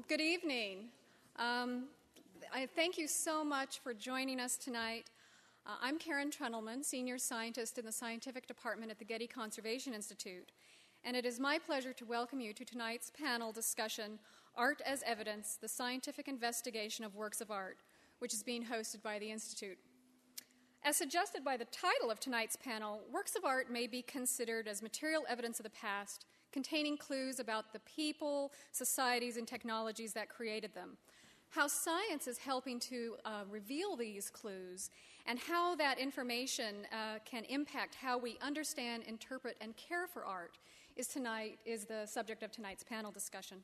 Good evening. I thank you so much for joining us tonight. I'm Karen Trundleman, Senior Scientist in the Scientific Department at the Getty Conservation Institute, and it is my pleasure to welcome you to tonight's panel discussion, Art as Evidence, the Scientific Investigation of Works of Art, which is being hosted by the Institute. As suggested by the title of tonight's panel, works of art may be considered as material evidence of the past, containing clues about the people, societies, and technologies that created them, how science is helping to reveal these clues, and how that information can impact how we understand, interpret, and care for art is the subject of tonight's panel discussion.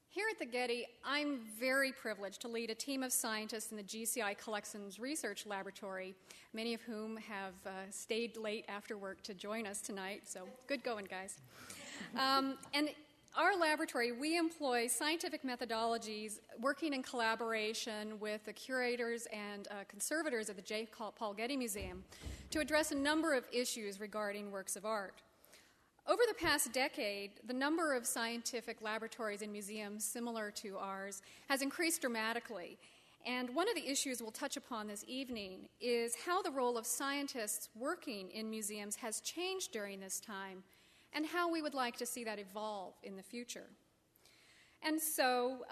Here at the Getty, I'm very privileged to lead a team of scientists in the GCI Collections Research Laboratory, many of whom have stayed late after work to join us tonight, so good going, guys. And our laboratory, we employ scientific methodologies working in collaboration with the curators and conservators of the J. Paul Getty Museum to address a number of issues regarding works of art. Over the past decade, the number of scientific laboratories and museums similar to ours has increased dramatically. And one of the issues we'll touch upon this evening is how the role of scientists working in museums has changed during this time and how we would like to see that evolve in the future. And so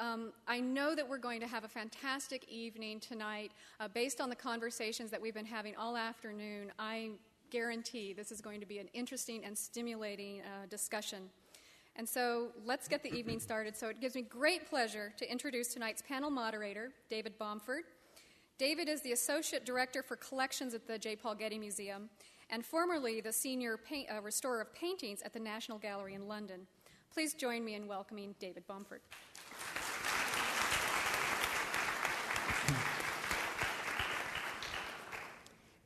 I know that we're going to have a fantastic evening tonight based on the conversations that we've been having all afternoon. I guarantee this is going to be an interesting and stimulating discussion. And so let's get the evening started. So it gives me great pleasure to introduce tonight's panel moderator, David Bomford. David is the Associate Director for Collections at the J. Paul Getty Museum and formerly the Senior Restorer of Paintings at the National Gallery in London. Please join me in welcoming David Bomford.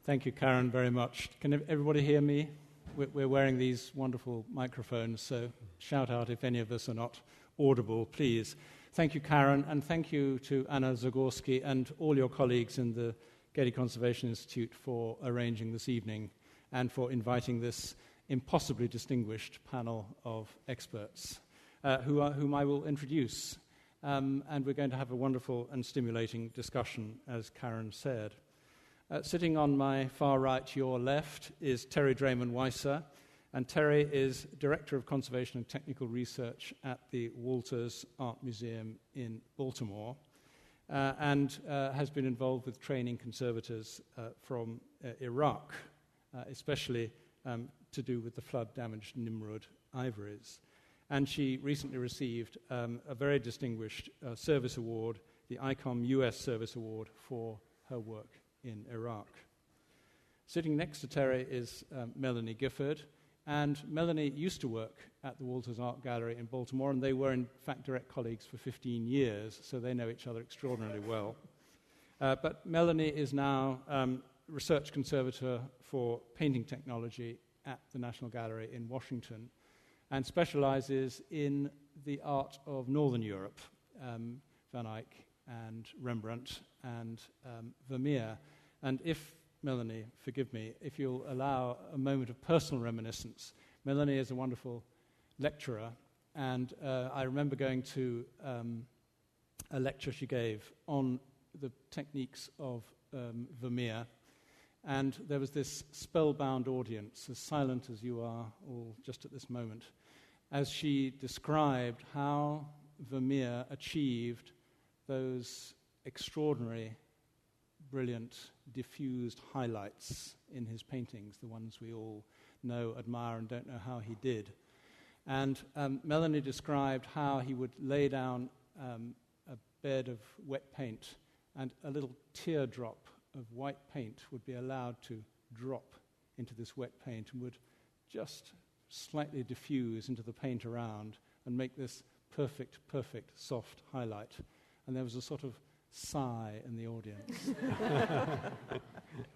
Thank you, Karen, very much. Can everybody hear me? We're wearing these wonderful microphones, so shout out if any of us are not audible, please. Thank you, Karen, and thank you to Anna Zagorski and all your colleagues in the Getty Conservation Institute for arranging this evening and for inviting this impossibly distinguished panel of experts, whom I will introduce. And we're going to have a wonderful and stimulating discussion, as Karen said. Sitting on my far right, your left, is Terry Drayman-Weiser, and Terry is Director of Conservation and Technical Research at the Walters Art Museum in Baltimore, and has been involved with training conservators from Iraq, especially to do with the flood-damaged Nimrud ivories. And she recently received a very distinguished service award, the ICOM US Service Award, for her work in Iraq. Sitting next to Terry is Melanie Gifford, and Melanie used to work at the Walters Art Gallery in Baltimore, and they were in fact direct colleagues for 15 years, so they know each other extraordinarily well. But Melanie is now research conservator for painting technology at the National Gallery in Washington, and specializes in the art of Northern Europe, Van Eyck and Rembrandt and Vermeer. And if, Melanie, forgive me, if you'll allow a moment of personal reminiscence, Melanie is a wonderful lecturer, and I remember going to a lecture she gave on the techniques of Vermeer, and there was this spellbound audience, as silent as you are all just at this moment, as she described how Vermeer achieved those extraordinary, brilliant, diffused highlights in his paintings, the ones we all know, admire, and don't know how he did. And Melanie described how he would lay down a bed of wet paint, and a little teardrop of white paint would be allowed to drop into this wet paint and would just slightly diffuse into the paint around and make this perfect, soft highlight. And there was a sort of sigh in the audience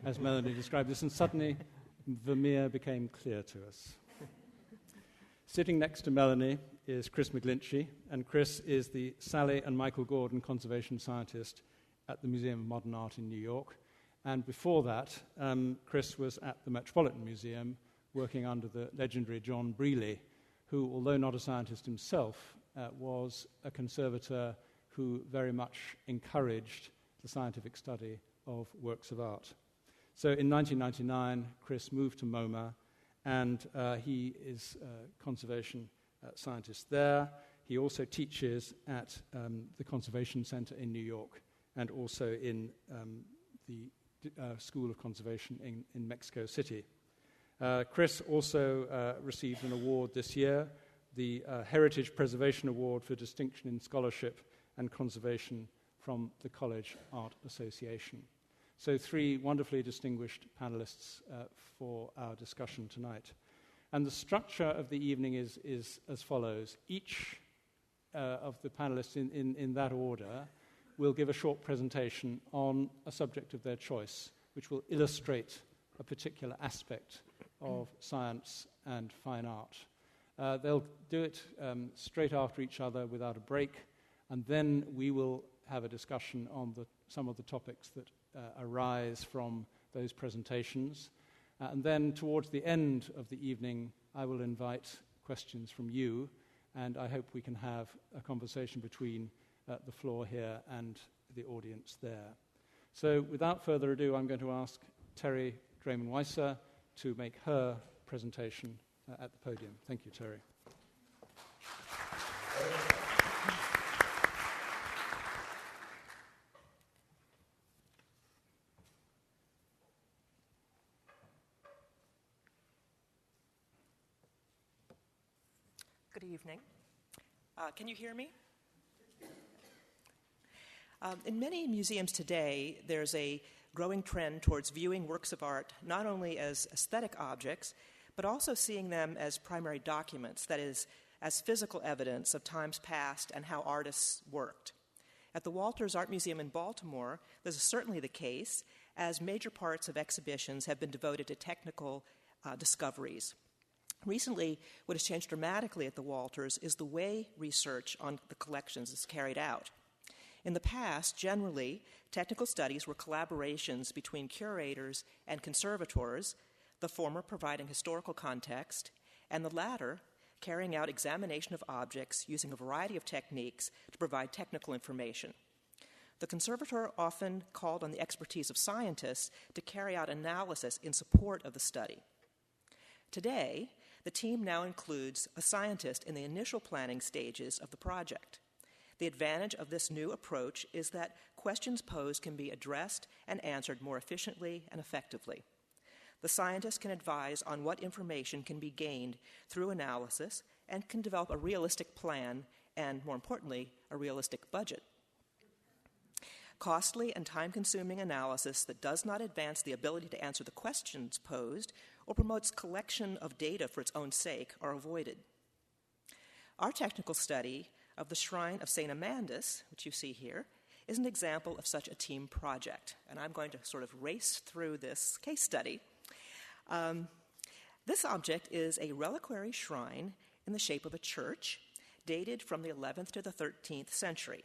as Melanie described this, and suddenly Vermeer became clear to us. Sitting next to Melanie is Chris McGlinchey, and Chris is the Sally and Michael Gordon conservation scientist at the Museum of Modern Art in New York. And before that, Chris was at the Metropolitan Museum working under the legendary John Brealey, who, although not a scientist himself, was a conservator who very much encouraged the scientific study of works of art. So in 1999, Chris moved to MoMA, and he is a conservation scientist there. He also teaches at the Conservation Center in New York and also in the School of Conservation in Mexico City. Chris also received an award this year, the Heritage Preservation Award for Distinction in Scholarship and Conservation from the College Art Association. So 3 wonderfully distinguished panelists for our discussion tonight. And the structure of the evening is as follows. Each of the panelists in that order will give a short presentation on a subject of their choice, which will illustrate a particular aspect of science and fine art. They'll do it straight after each other without a break, and then we will have a discussion on some of the topics that arise from those presentations. And then towards the end of the evening, I will invite questions from you, and I hope we can have a conversation between the floor here and the audience there. So without further ado, I'm going to ask Terry Dramen-Weiser to make her presentation at the podium. Thank you, Terry. Good evening. Can you hear me? In many museums today, there's a growing trend towards viewing works of art not only as aesthetic objects, but also seeing them as primary documents, that is, as physical evidence of times past and how artists worked. At the Walters Art Museum in Baltimore, this is certainly the case, as major parts of exhibitions have been devoted to technical discoveries. Recently, what has changed dramatically at the Walters is the way research on the collections is carried out. In the past, generally, technical studies were collaborations between curators and conservators, the former providing historical context, and the latter carrying out examination of objects using a variety of techniques to provide technical information. The conservator often called on the expertise of scientists to carry out analysis in support of the study. Today, the team now includes a scientist in the initial planning stages of the project. The advantage of this new approach is that questions posed can be addressed and answered more efficiently and effectively. The scientist can advise on what information can be gained through analysis and can develop a realistic plan and, more importantly, a realistic budget. Costly and time-consuming analysis that does not advance the ability to answer the questions posed or promotes collection of data for its own sake are avoided. Our technical study of the Shrine of St. Amandus, which you see here, is an example of such a team project, and I'm going to sort of race through this case study. This object is a reliquary shrine in the shape of a church, dated from the 11th to the 13th century.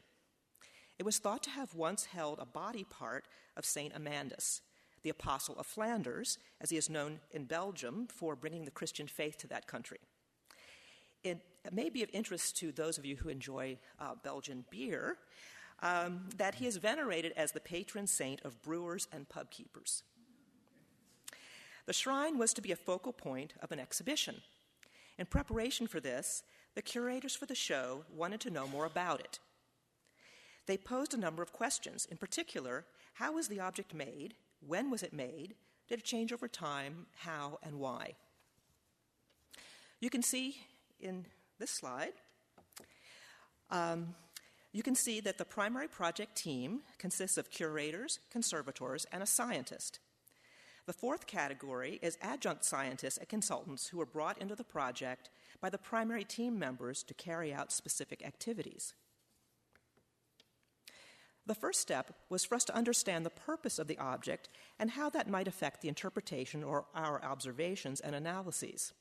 It was thought to have once held a body part of St. Amandus, the Apostle of Flanders, as he is known in Belgium for bringing the Christian faith to that country. It may be of interest to those of you who enjoy Belgian beer that he is venerated as the patron saint of brewers and pub keepers. The shrine was to be a focal point of an exhibition. In preparation for this, the curators for the show wanted to know more about it. They posed a number of questions. In particular, how was the object made? When was it made? Did it change over time? How and why? You can see in this slide, you can see that the primary project team consists of curators, conservators, and a scientist. The fourth category is adjunct scientists and consultants who were brought into the project by the primary team members to carry out specific activities. The first step was for us to understand the purpose of the object and how that might affect the interpretation or our observations and analyses.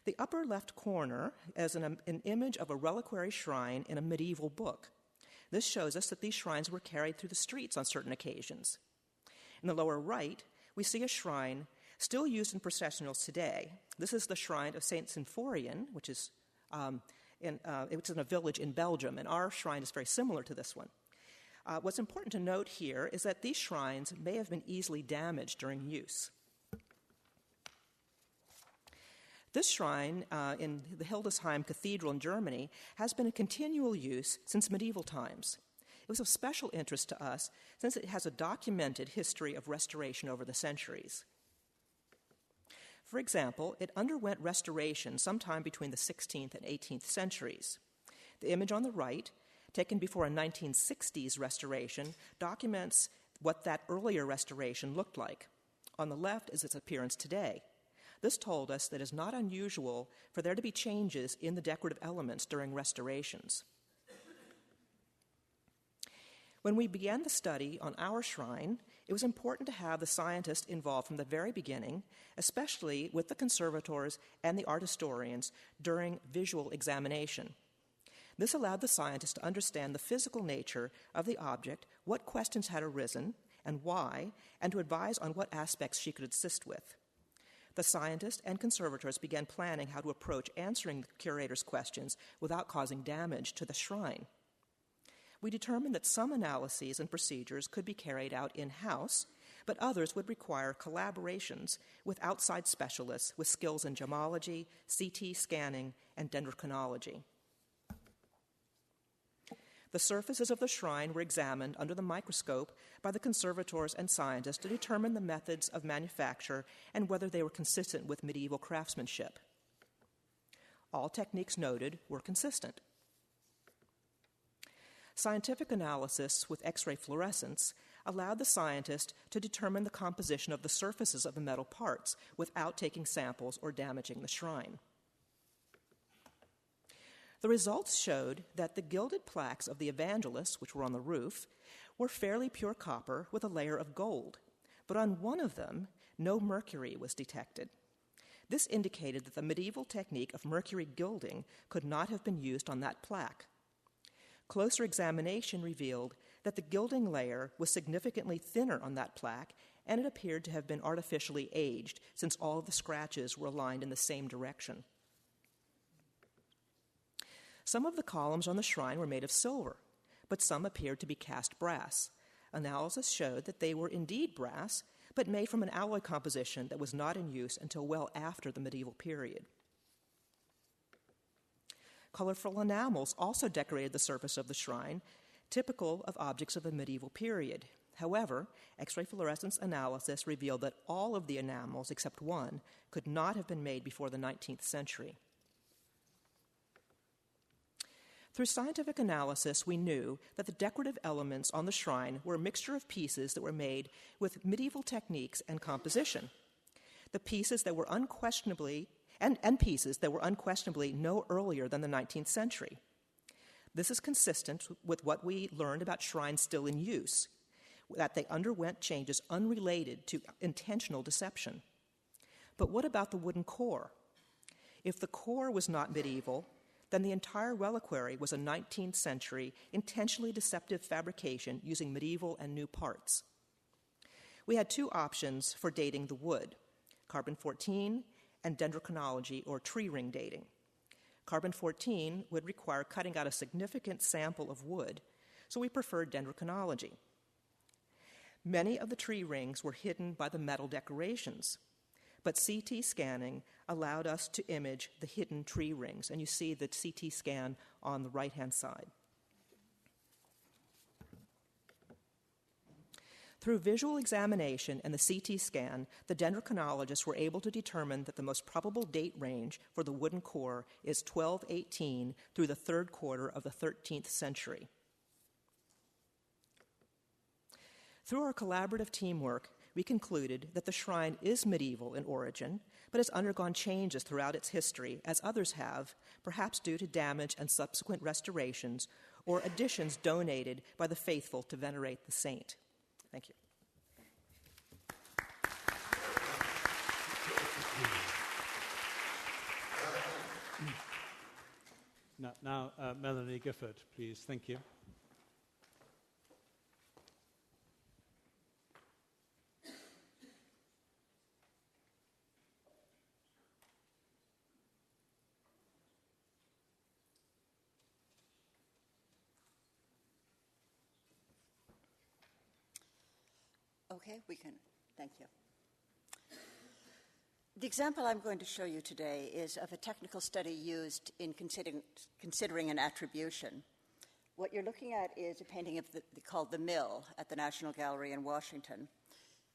The upper left corner is an image of a reliquary shrine in a medieval book. This shows us that these shrines were carried through the streets on certain occasions. In the lower right, we see a shrine still used in processionals today. This is the shrine of St. Symphorian, which is It's in a village in Belgium, and our shrine is very similar to this one. What's important to note here is that these shrines may have been easily damaged during use. This shrine in the Hildesheim Cathedral in Germany has been in continual use since medieval times. It was of special interest to us since it has a documented history of restoration over the centuries. For example, it underwent restoration sometime between the 16th and 18th centuries. The image on the right, taken before a 1960s restoration, documents what that earlier restoration looked like. On the left is its appearance today. This told us that it is not unusual for there to be changes in the decorative elements during restorations. When we began the study on our shrine, it was important to have the scientists involved from the very beginning, especially with the conservators and the art historians during visual examination. This allowed the scientists to understand the physical nature of the object, what questions had arisen, and why, and to advise on what aspects she could assist with. The scientists and conservators began planning how to approach answering the curator's questions without causing damage to the shrine. We determined that some analyses and procedures could be carried out in-house, but others would require collaborations with outside specialists with skills in gemology, CT scanning, and dendrochronology. The surfaces of the shrine were examined under the microscope by the conservators and scientists to determine the methods of manufacture and whether they were consistent with medieval craftsmanship. All techniques noted were consistent. Scientific analysis with X-ray fluorescence allowed the scientist to determine the composition of the surfaces of the metal parts without taking samples or damaging the shrine. The results showed that the gilded plaques of the evangelists, which were on the roof, were fairly pure copper with a layer of gold, but on one of them, no mercury was detected. This indicated that the medieval technique of mercury gilding could not have been used on that plaque. Closer examination revealed that the gilding layer was significantly thinner on that plaque, and it appeared to have been artificially aged, since all of the scratches were aligned in the same direction. Some of the columns on the shrine were made of silver, but some appeared to be cast brass. Analysis showed that they were indeed brass, but made from an alloy composition that was not in use until well after the medieval period. Colorful enamels also decorated the surface of the shrine, typical of objects of the medieval period. However, X-ray fluorescence analysis revealed that all of the enamels, except one, could not have been made before the 19th century. Through scientific analysis, we knew that the decorative elements on the shrine were a mixture of pieces that were made with medieval techniques and composition. The pieces that were unquestionably pieces that were unquestionably no earlier than the 19th century. This is consistent with what we learned about shrines still in use, that they underwent changes unrelated to intentional deception. But what about the wooden core? If the core was not medieval, then the entire reliquary was a 19th century intentionally deceptive fabrication using medieval and new parts. We had two options for dating the wood, carbon-14 and dendrochronology, or tree ring dating. Carbon-14 would require cutting out a significant sample of wood, so we preferred dendrochronology. Many of the tree rings were hidden by the metal decorations, but CT scanning allowed us to image the hidden tree rings, and you see the CT scan on the right-hand side. Through visual examination and the CT scan, the dendrochronologists were able to determine that the most probable date range for the wooden core is 1218 through the third quarter of the 13th century. Through our collaborative teamwork, we concluded that the shrine is medieval in origin, but has undergone changes throughout its history, as others have, perhaps due to damage and subsequent restorations or additions donated by the faithful to venerate the saint. Thank you. Now, Melanie Gifford, please. Thank you. Okay, we can. Thank you. The example I'm going to show you today is of a technical study used in considering an attribution. What you're looking at is a painting of called The Mill at the National Gallery in Washington.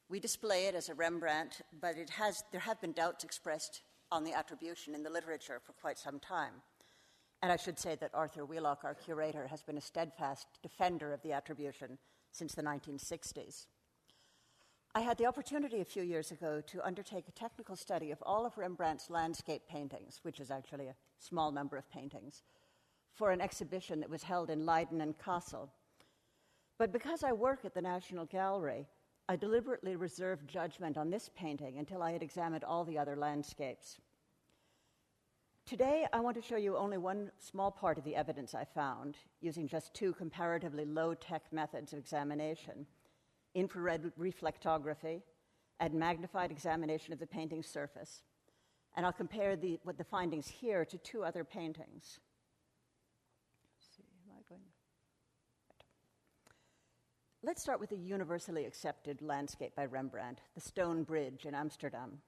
We display it as a Rembrandt, but there have been doubts expressed on the attribution in the literature for quite some time. And I should say that Arthur Wheelock, our curator, has been a steadfast defender of the attribution since the 1960s. I had the opportunity a few years ago to undertake a technical study of all of Rembrandt's landscape paintings, which is actually a small number of paintings, for an exhibition that was held in Leiden and Kassel. But because I work at the National Gallery, I deliberately reserved judgment on this painting until I had examined all the other landscapes. Today, I want to show you only one small part of the evidence I found, using just two comparatively low-tech methods of examination: infrared reflectography and magnified examination of the painting's surface. And I'll compare the findings here to two other paintings. Let's start with a universally accepted landscape by Rembrandt, the Stone Bridge in Amsterdam.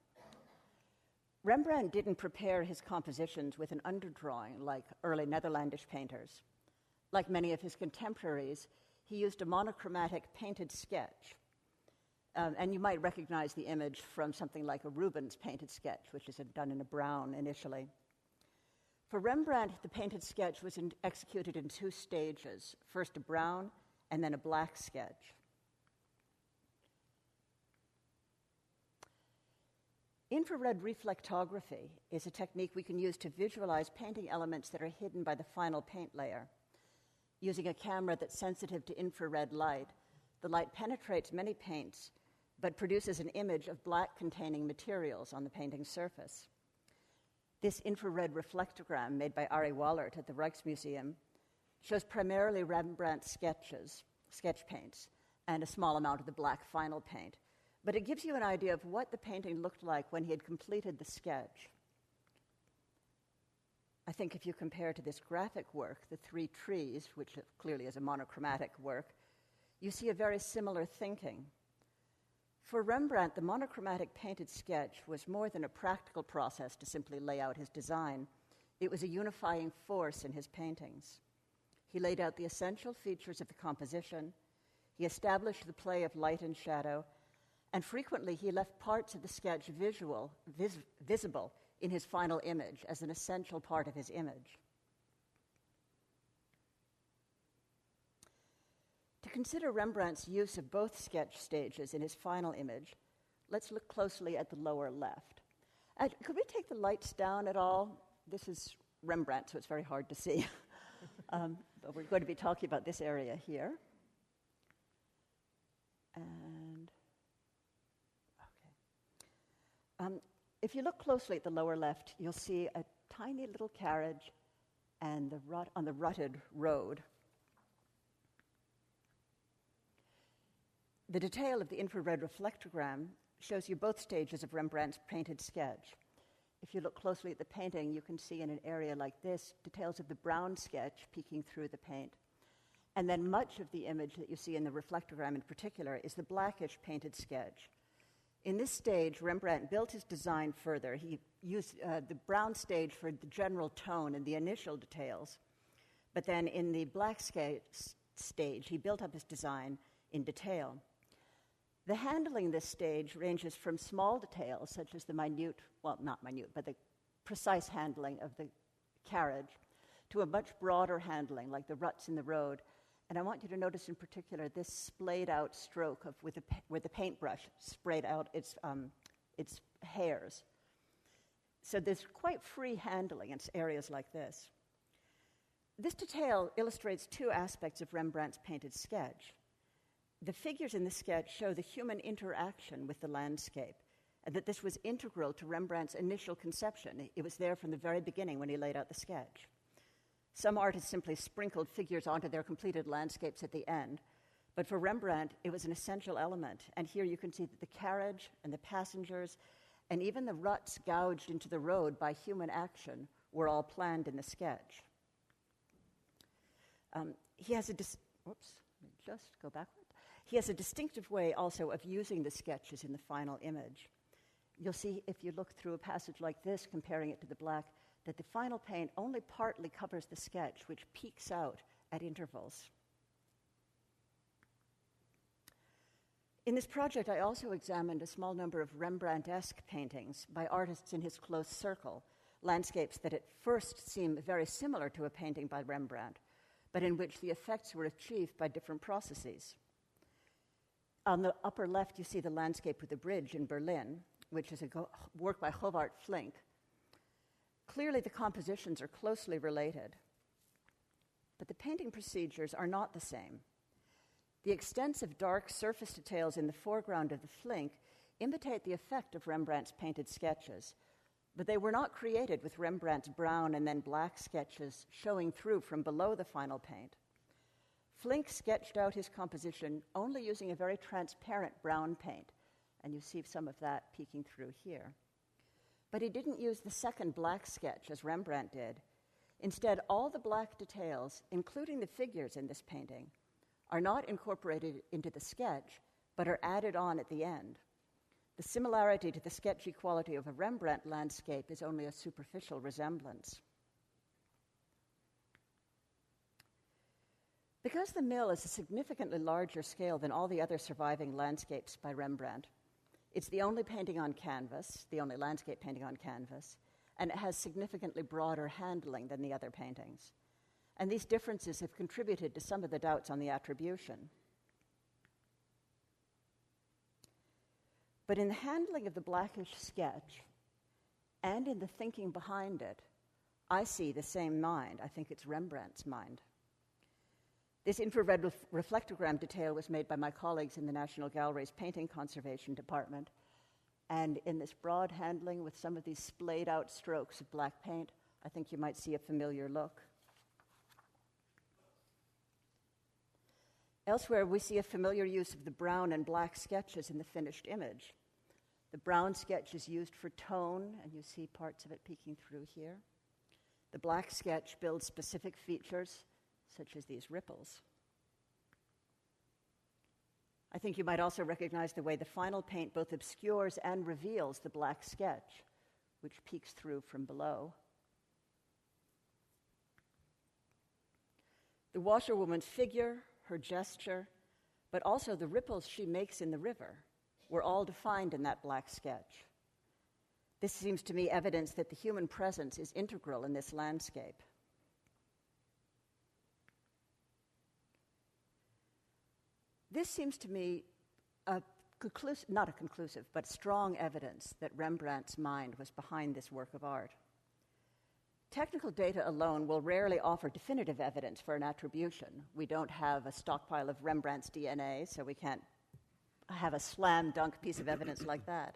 Rembrandt didn't prepare his compositions with an underdrawing like early Netherlandish painters. Like many of his contemporaries, he used a monochromatic painted sketch. And you might recognize the image from something like a Rubens painted sketch, which is done in a brown initially. For Rembrandt, the painted sketch was executed in two stages, first a brown and then a black sketch. Infrared reflectography is a technique we can use to visualize painting elements that are hidden by the final paint layer. Using a camera that's sensitive to infrared light, the light penetrates many paints, but produces an image of black-containing materials on the painting's surface. This infrared reflectogram, made by Arie Wallert at the Rijksmuseum, shows primarily Rembrandt's sketch paints, and a small amount of the black final paint. But it gives you an idea of what the painting looked like when he had completed the sketch. I think if you compare to this graphic work, The Three Trees, which clearly is a monochromatic work, you see a very similar thinking. For Rembrandt, the monochromatic painted sketch was more than a practical process to simply lay out his design. It was a unifying force in his paintings. He laid out the essential features of the composition, he established the play of light and shadow, and frequently he left parts of the sketch visible in his final image as an essential part of his image. To consider Rembrandt's use of both sketch stages in his final image, let's look closely at the lower left. Could we take the lights down at all? This is Rembrandt, so it's very hard to see. But we're going to be talking about this area here. And, okay. If you look closely at the lower left, you'll see a tiny little carriage and on the rutted road. The detail of the infrared reflectogram shows you both stages of Rembrandt's painted sketch. If you look closely at the painting, you can see in an area like this details of the brown sketch peeking through the paint. And then much of the image that you see in the reflectogram in particular is the blackish painted sketch. In this stage, Rembrandt built his design further. He used the brown stage for the general tone and the initial details. But then in the black stage, he built up his design in detail. The handling in this stage ranges from small details, such as the the precise handling of the carriage, to a much broader handling, like the ruts in the road. And I want you to notice in particular this splayed out stroke where the paintbrush sprayed out its hairs. So there's quite free handling in areas like this. This detail illustrates two aspects of Rembrandt's painted sketch. The figures in the sketch show the human interaction with the landscape, and that this was integral to Rembrandt's initial conception. It was there from the very beginning when he laid out the sketch. Some artists simply sprinkled figures onto their completed landscapes at the end, but for Rembrandt, it was an essential element. And here you can see that the carriage and the passengers and even the ruts gouged into the road by human action were all planned in the sketch. He has a distinctive way also of using the sketches in the final image. You'll see if you look through a passage like this, comparing it to the black, that the final paint only partly covers the sketch, which peeks out at intervals. In this project, I also examined a small number of Rembrandt-esque paintings by artists in his close circle, landscapes that at first seem very similar to a painting by Rembrandt, but in which the effects were achieved by different processes. On the upper left, you see the landscape with the bridge in Berlin, which is a work by Govard Flink. Clearly, the compositions are closely related, but the painting procedures are not the same. The extensive dark surface details in the foreground of the Flink imitate the effect of Rembrandt's painted sketches, but they were not created with Rembrandt's brown and then black sketches showing through from below the final paint. Flink sketched out his composition only using a very transparent brown paint, and you see some of that peeking through here. But he didn't use the second black sketch as Rembrandt did. Instead, all the black details, including the figures in this painting, are not incorporated into the sketch, but are added on at the end. The similarity to the sketchy quality of a Rembrandt landscape is only a superficial resemblance. Because the mill is a significantly larger scale than all the other surviving landscapes by Rembrandt, it's the only painting on canvas, the only landscape painting on canvas, and it has significantly broader handling than the other paintings. And these differences have contributed to some of the doubts on the attribution. But in the handling of the blackish sketch and in the thinking behind it, I see the same mind. I think it's Rembrandt's mind. This infrared reflectogram detail was made by my colleagues in the National Gallery's Painting Conservation Department. And in this broad handling with some of these splayed out strokes of black paint, I think you might see a familiar look. Elsewhere, we see a familiar use of the brown and black sketches in the finished image. The brown sketch is used for tone, and you see parts of it peeking through here. The black sketch builds specific features, such as these ripples. I think you might also recognize the way the final paint both obscures and reveals the black sketch, which peeks through from below. The washerwoman's figure, her gesture, but also the ripples she makes in the river were all defined in that black sketch. This seems to me evidence that the human presence is integral in this landscape. This seems to me not a conclusive, but strong evidence that Rembrandt's mind was behind this work of art. Technical data alone will rarely offer definitive evidence for an attribution. We don't have a stockpile of Rembrandt's DNA, so we can't have a slam dunk piece of evidence like that.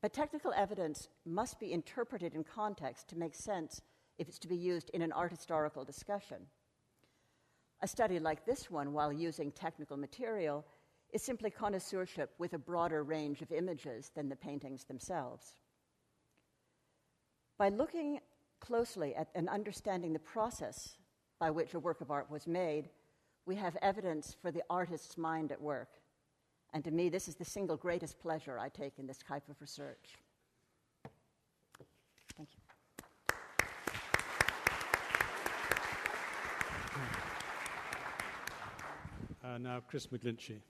But technical evidence must be interpreted in context to make sense if it's to be used in an art historical discussion. A study like this one, while using technical material, is simply connoisseurship with a broader range of images than the paintings themselves. By looking closely at and understanding the process by which a work of art was made, we have evidence for the artist's mind at work. And to me, this is the single greatest pleasure I take in this type of research. Thank you. Now, Chris McGlinchey.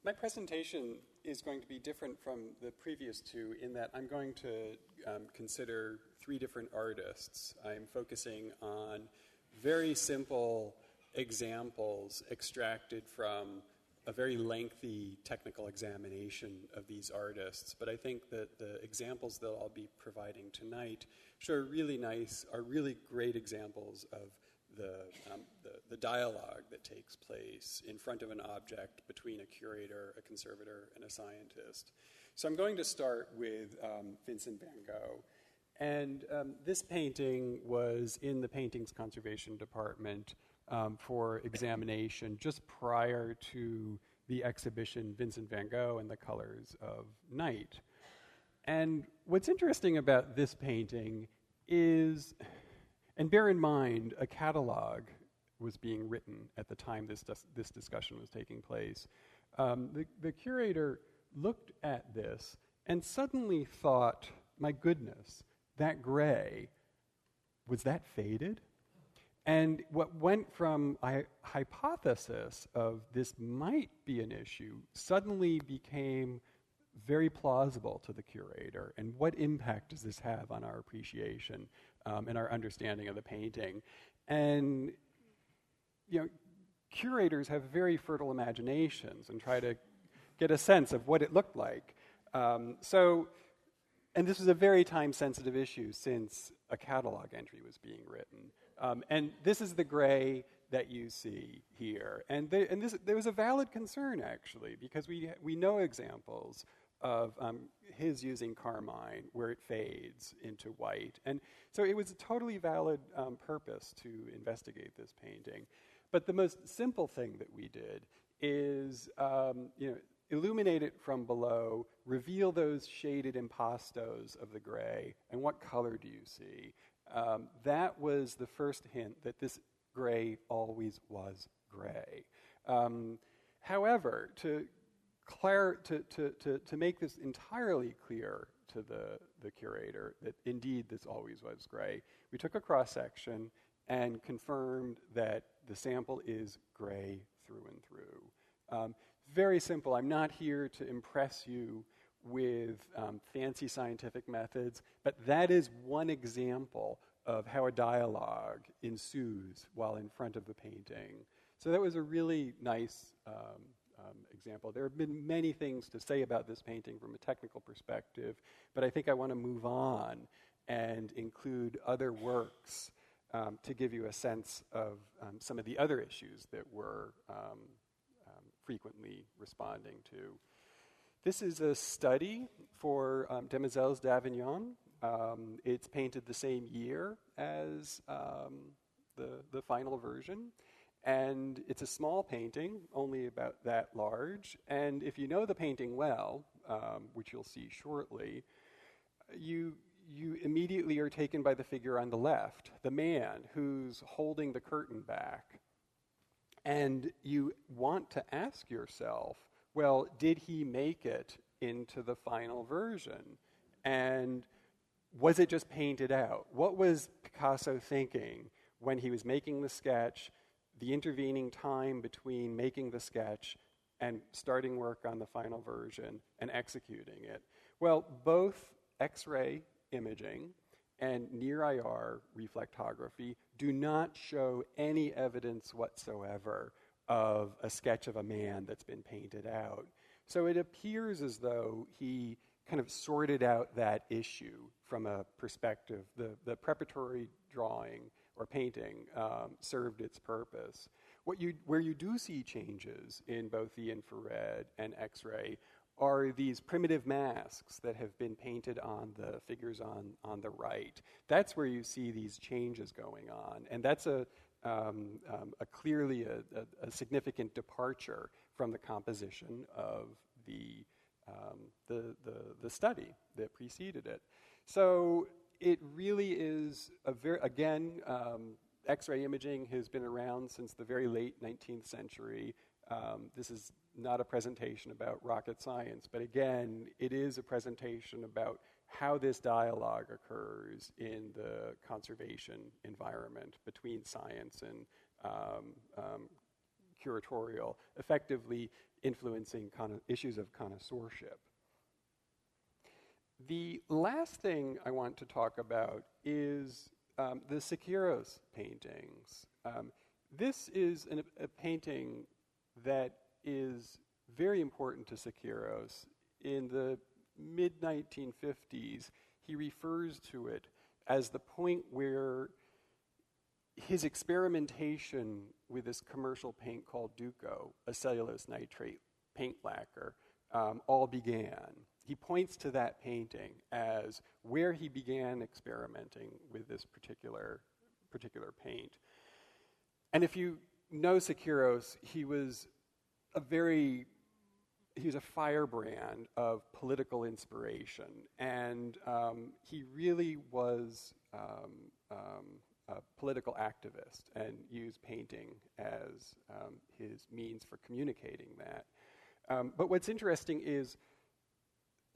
My presentation is going to be different from the previous two in that I'm going to consider three different artists. I'm focusing on very simple examples extracted from a very lengthy technical examination of these artists. But I think that the examples that I'll be providing tonight show really great examples of the dialogue that takes place in front of an object between a curator, a conservator, and a scientist. So I'm going to start with Vincent van Gogh. And this painting was in the Paintings Conservation Department for examination just prior to the exhibition Vincent van Gogh and the Colors of Night. And what's interesting about this painting is, and bear in mind, a catalog was being written at the time this discussion was taking place. The curator looked at this and suddenly thought, my goodness, that gray, was that faded? And what went from a hypothesis of this might be an issue suddenly became very plausible to the curator. And what impact does this have on our appreciation and our understanding of the painting? And, curators have very fertile imaginations and try to get a sense of what it looked like. And this was a very time-sensitive issue since a catalog entry was being written. And this is the gray that you see here. And there was a valid concern, actually, because we know examples of his using carmine where it fades into white. And so it was a totally valid purpose to investigate this painting. But the most simple thing that we did is, illuminate it from below, reveal those shaded impastos of the gray, and what color do you see? That was the first hint that this gray always was gray. However, to make this entirely clear to the curator that indeed this always was gray, we took a cross-section and confirmed that the sample is gray through and through. Very simple. I'm not here to impress you with fancy scientific methods, but that is one example of how a dialogue ensues while in front of the painting. So that was a really nice example. There have been many things to say about this painting from a technical perspective, but I think I want to move on and include other works to give you a sense of some of the other issues that we're frequently responding to. This is a study for Demoiselles d'Avignon. It's painted the same year as the final version. And it's a small painting, only about that large. And if you know the painting well, which you'll see shortly, you immediately are taken by the figure on the left, the man who's holding the curtain back. And you want to ask yourself, well, did he make it into the final version? And was it just painted out? What was Picasso thinking when he was making the sketch, the intervening time between making the sketch and starting work on the final version and executing it? Well, both X-ray imaging and near-IR reflectography do not show any evidence whatsoever of a sketch of a man that's been painted out. So it appears as though he kind of sorted out that issue from a perspective. The preparatory drawing or painting served its purpose. Where you do see changes in both the infrared and X-ray are these primitive masks that have been painted on the figures on the right. That's where you see these changes going on, and that's clearly a significant departure from the composition of the study that preceded it. So it really is X-ray imaging has been around since the very late 19th century. This is not a presentation about rocket science, but again, it is a presentation about how this dialogue occurs in the conservation environment between science and curatorial, effectively influencing issues of connoisseurship. The last thing I want to talk about is the Curators paintings. This is a painting that is very important to Curators. In the mid-1950s, he refers to it as the point where his experimentation with this commercial paint called Duco, a cellulose nitrate paint lacquer, all began. he points to that painting as where he began experimenting with this particular paint. And if you know Sekiros, he was a firebrand of political inspiration, and he really was a political activist and used painting as his means for communicating that. But what's interesting is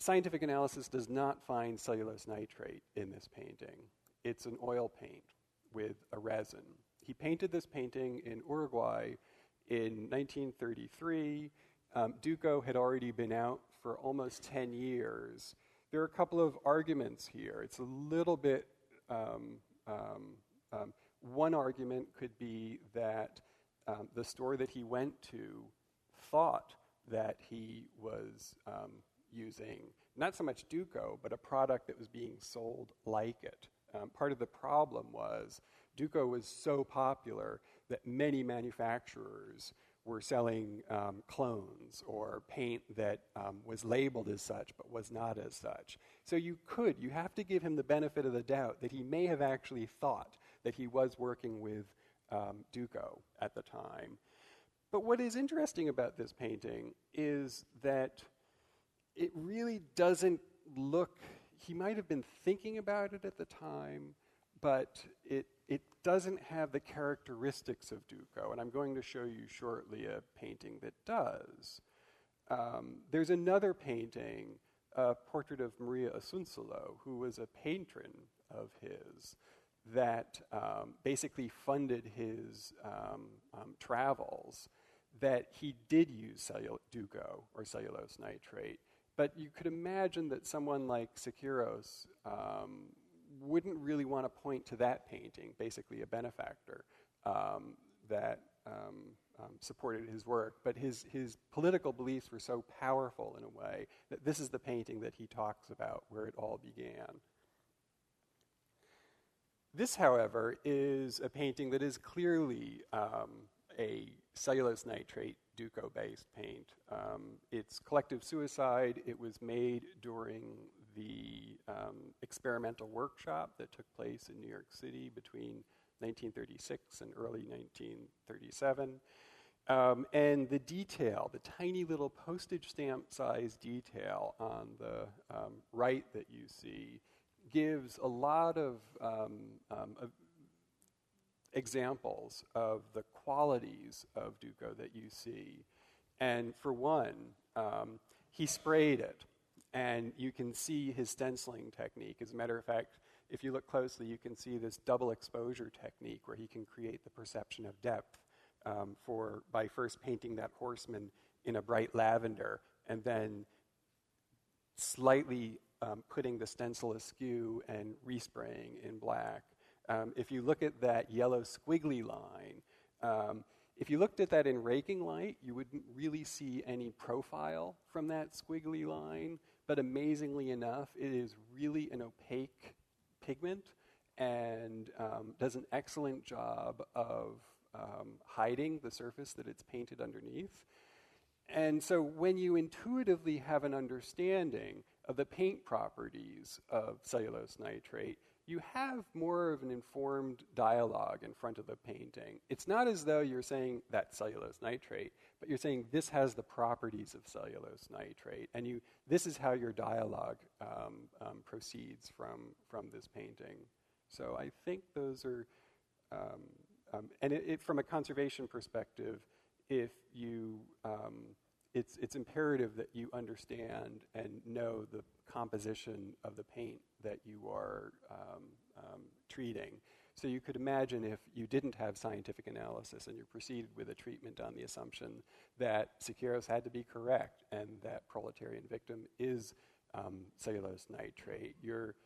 scientific analysis does not find cellulose nitrate in this painting. It's an oil paint with a resin. He painted this painting in Uruguay in 1933. Duco had already been out for almost 10 years. There are a couple of arguments here. It's a little bit, one argument could be that the store that he went to thought that he was using not so much Duco, but a product that was being sold like it. Part of the problem was Duco was so popular that many manufacturers were selling clones or paint that was labeled as such but was not as such. So you have to give him the benefit of the doubt that he may have actually thought that he was working with Duco at the time. But what is interesting about this painting is that it really doesn't look, he might have been thinking about it at the time, but it doesn't have the characteristics of Duco, and I'm going to show you shortly a painting that does. There's another painting, a portrait of Maria Asunsolo, who was a patron of his, that basically funded his travels, that he did use Duco, or cellulose nitrate. But you could imagine that someone like Sekiros wouldn't really want to point to that painting, basically a benefactor that supported his work. But his political beliefs were so powerful in a way that this is the painting that he talks about where it all began. This, however, is a painting that is clearly a cellulose nitrate Duco-based paint. It's Collective Suicide. It was made during the experimental workshop that took place in New York City between 1936 and early 1937. And the detail, the tiny little postage stamp size detail on the right that you see, gives a lot of examples of the qualities of Duco that you see. And for one, he sprayed it, and you can see his stenciling technique. As a matter of fact, if you look closely, you can see this double exposure technique where he can create the perception of depth by first painting that horseman in a bright lavender and then slightly putting the stencil askew and respraying in black. If you look at that yellow squiggly line, if you looked at that in raking light, you wouldn't really see any profile from that squiggly line, but amazingly enough, it is really an opaque pigment and does an excellent job of hiding the surface that it's painted underneath. And so when you intuitively have an understanding of the paint properties of cellulose nitrate, you have more of an informed dialogue in front of the painting. It's not as though you're saying that's cellulose nitrate, but you're saying this has the properties of cellulose nitrate, and this is how your dialogue proceeds from this painting. So I think those are, and from a conservation perspective, if you, it's imperative that you understand and know the composition of the paint that you are treating. So you could imagine if you didn't have scientific analysis and you proceeded with a treatment on the assumption that Sekiros had to be correct and that proletarian victim is cellulose nitrate, your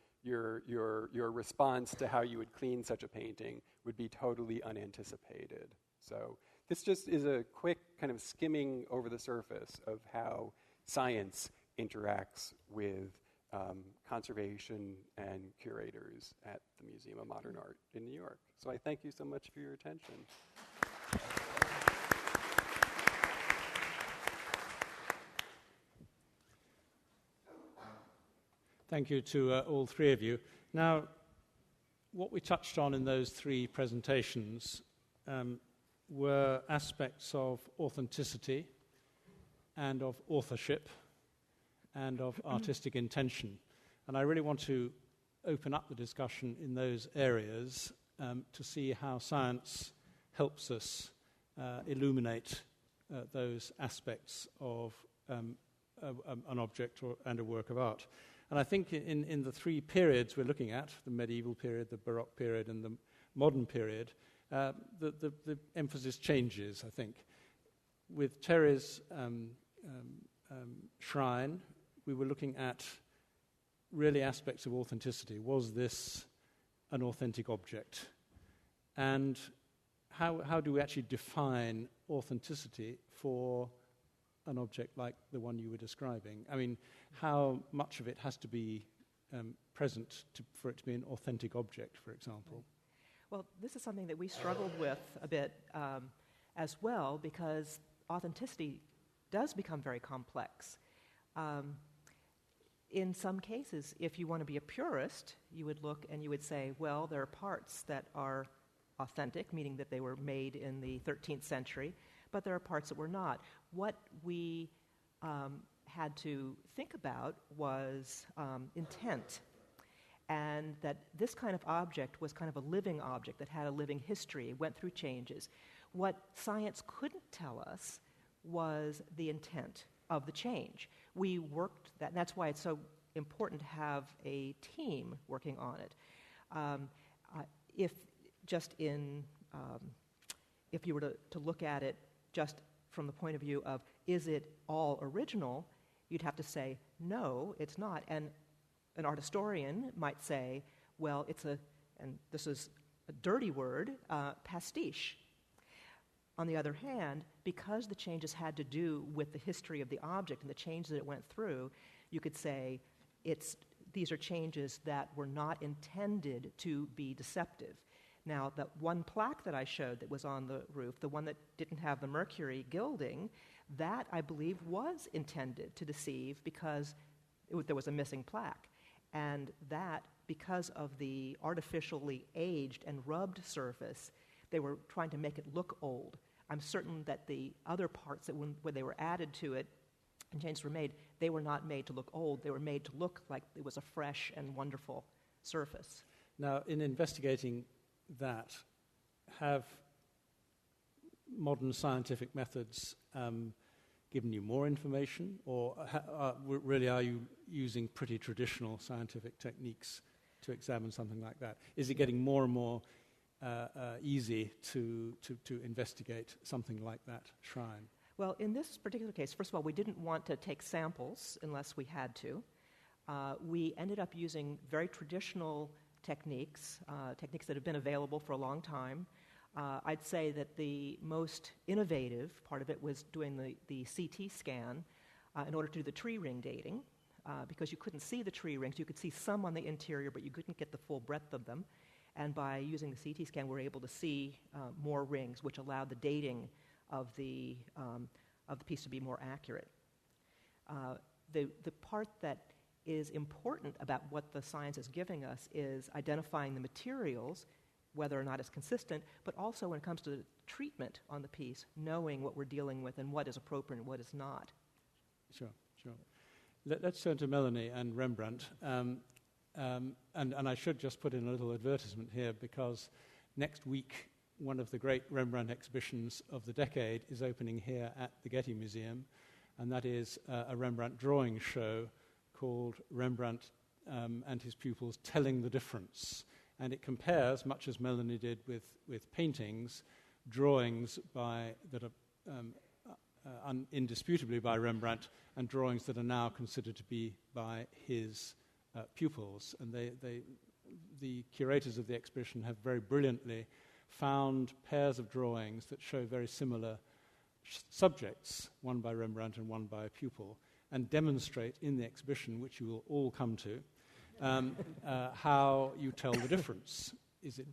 response to how you would clean such a painting would be totally unanticipated. So this just is a quick kind of skimming over the surface of how science interacts with conservation and curators at the Museum of Modern Art in New York. So I thank you so much for your attention. Thank you to all three of you. Now, what we touched on in those three presentations were aspects of authenticity and of authorship and of artistic intention. And I really want to open up the discussion in those areas to see how science helps us illuminate those aspects of an object and a work of art. And I think in the three periods we're looking at, the medieval period, the Baroque period, and the modern period, the emphasis changes, I think. With Terry's shrine, we were looking at really aspects of authenticity. Was this an authentic object? And how do we actually define authenticity for an object like the one you were describing? I mean, how much of it has to be present for it to be an authentic object, for example? Well, this is something that we struggled with a bit as well, because authenticity does become very complex. In some cases, if you want to be a purist, you would look and you would say, well, there are parts that are authentic, meaning that they were made in the 13th century, but there are parts that were not. What we had to think about was intent, and that this kind of object was kind of a living object that had a living history, went through changes. What science couldn't tell us was the intent of the change. We worked that, and that's why it's so important to have a team working on it. If you were to look at it just from the point of view of, is it all original, you'd have to say, no, it's not. And an art historian might say, well, it's and this is a dirty word, pastiche. On the other hand, because the changes had to do with the history of the object and the changes that it went through, you could say these are changes that were not intended to be deceptive. Now, that one plaque that I showed that was on the roof, the one that didn't have the mercury gilding, that, I believe, was intended to deceive because there was a missing plaque. And that, because of the artificially aged and rubbed surface, they were trying to make it look old. I'm certain that the other parts that when they were added to it and changes were made, they were not made to look old. They were made to look like it was a fresh and wonderful surface. Now, in investigating that, have modern scientific methods given you more information, or really are you using pretty traditional scientific techniques to examine something like that? Is it getting more and more easy to investigate something like that shrine? Well, in this particular case, first of all, we didn't want to take samples unless we had to. We ended up using very traditional techniques that have been available for a long time. I'd say that the most innovative part of it was doing the CT scan in order to do the tree ring dating, because you couldn't see the tree rings. You could see some on the interior, but you couldn't get the full breadth of them. And by using the CT scan, we were able to see more rings, which allowed the dating of the piece to be more accurate. The part that is important about what the science is giving us is identifying the materials, whether or not it's consistent, but also when it comes to the treatment on the piece, knowing what we're dealing with and what is appropriate and what is not. Sure. Let's turn to Melanie and Rembrandt. And I should just put in a little advertisement here, because next week one of the great Rembrandt exhibitions of the decade is opening here at the Getty Museum, and that is a Rembrandt drawing show called Rembrandt and His Pupils Telling the Difference. And it compares, much as Melanie did with paintings, drawings that are indisputably by Rembrandt, and drawings that are now considered to be by his pupils. And the curators of the exhibition have very brilliantly found pairs of drawings that show very similar subjects, one by Rembrandt and one by a pupil, and demonstrate in the exhibition, which you will all come to, how you tell the difference. Is it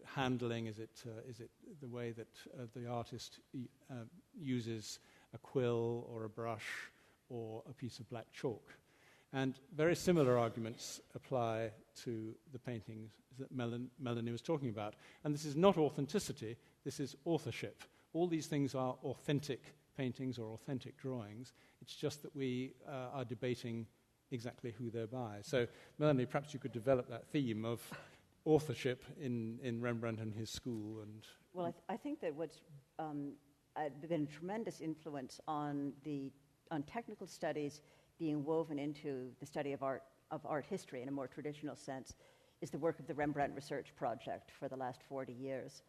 handling? Is it the way that the artist uses a quill or a brush or a piece of black chalk? And very similar arguments apply to the paintings that Melanie was talking about. And this is not authenticity, this is authorship. All these things are authentic paintings or authentic drawings. It's just that we are debating exactly who they're by. So, Melanie, perhaps you could develop that theme of authorship in Rembrandt and his school. And well, I think that what's been a tremendous influence on technical studies being woven into the study of art history in a more traditional sense is the work of the Rembrandt Research Project for the last 40 years.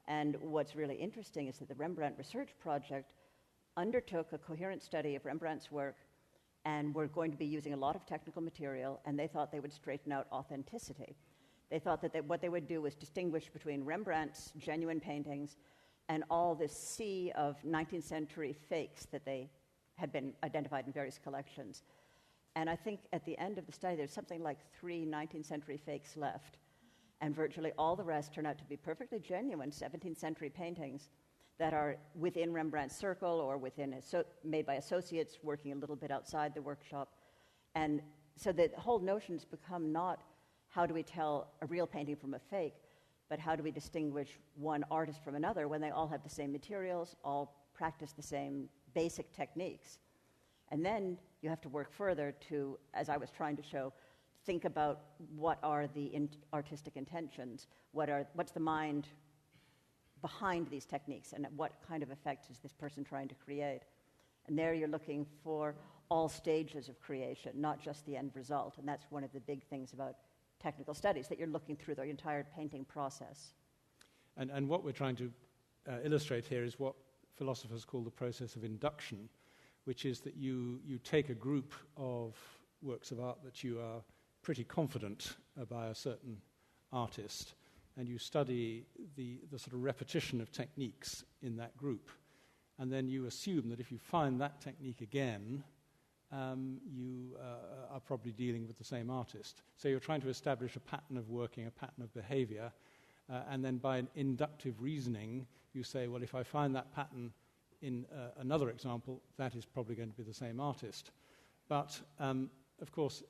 And what's really interesting is that the Rembrandt Research Project undertook a coherent study of Rembrandt's work, and were going to be using a lot of technical material, and they thought they would straighten out authenticity. They thought that what they would do was distinguish between Rembrandt's genuine paintings and all this sea of 19th century fakes that they had been identified in various collections. And I think at the end of the study, there's something like 3 19th century fakes left, and virtually all the rest turn out to be perfectly genuine 17th century paintings that are within Rembrandt's circle or made by associates working a little bit outside the workshop. And so the whole notion's become not how do we tell a real painting from a fake, but how do we distinguish one artist from another when they all have the same materials, all practice the same basic techniques. And then you have to work further to, as I was trying to show, think about what are the artistic intentions, what's the mind behind these techniques, and what kind of effect is this person trying to create. And there you're looking for all stages of creation, not just the end result. And that's one of the big things about technical studies, that you're looking through the entire painting process. And what we're trying to illustrate here is what philosophers call the process of induction, which is that you take a group of works of art that you are pretty confident by a certain artist, and you study the sort of repetition of techniques in that group. And then you assume that if you find that technique again, you are probably dealing with the same artist. So you're trying to establish a pattern of working, a pattern of behavior, and then by an inductive reasoning, you say, well, if I find that pattern in another example, that is probably going to be the same artist. But, of course,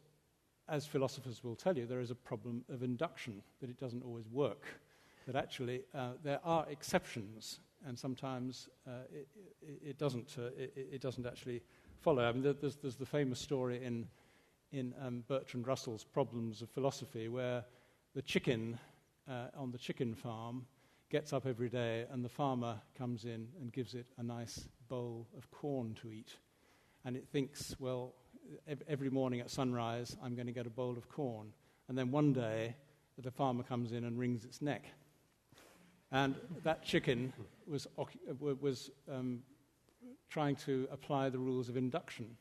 as philosophers will tell you, there is a problem of induction, that it doesn't always work, that actually there are exceptions, and sometimes it doesn't actually follow. I mean, there's the famous story in Bertrand Russell's Problems of Philosophy, where the chicken on the chicken farm gets up every day, and the farmer comes in and gives it a nice bowl of corn to eat. And it thinks, well, every morning at sunrise, I'm going to get a bowl of corn. And then one day, the farmer comes in and wrings its neck. And that chicken was trying to apply the rules of induction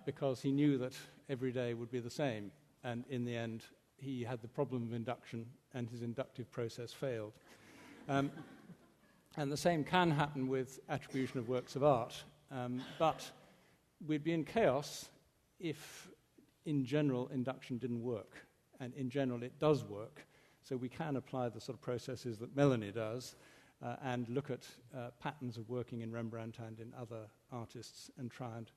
because he knew that every day would be the same. And in the end, he had the problem of induction, and his inductive process failed. And the same can happen with attribution of works of art. But we'd be in chaos if, in general, induction didn't work. And in general, it does work. So we can apply the sort of processes that Melanie does and look at patterns of working in Rembrandt and in other artists and try and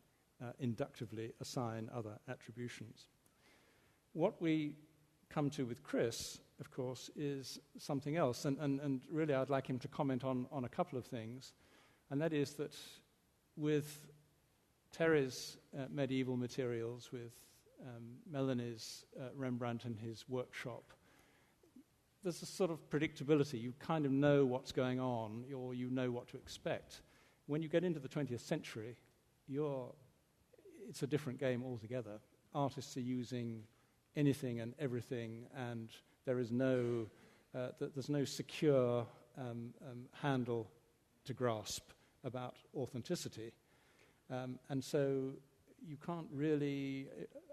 inductively assign other attributions. What we come to with Chris, of course, is something else. And really, I'd like him to comment on a couple of things. And that is that with Terry's medieval materials, with Melanie's Rembrandt and his workshop, there's a sort of predictability. You kind of know what's going on, or you know what to expect. When you get into the 20th century, it's a different game altogether. Artists are using anything and everything, and there's no secure handle to grasp about authenticity. And so you can't really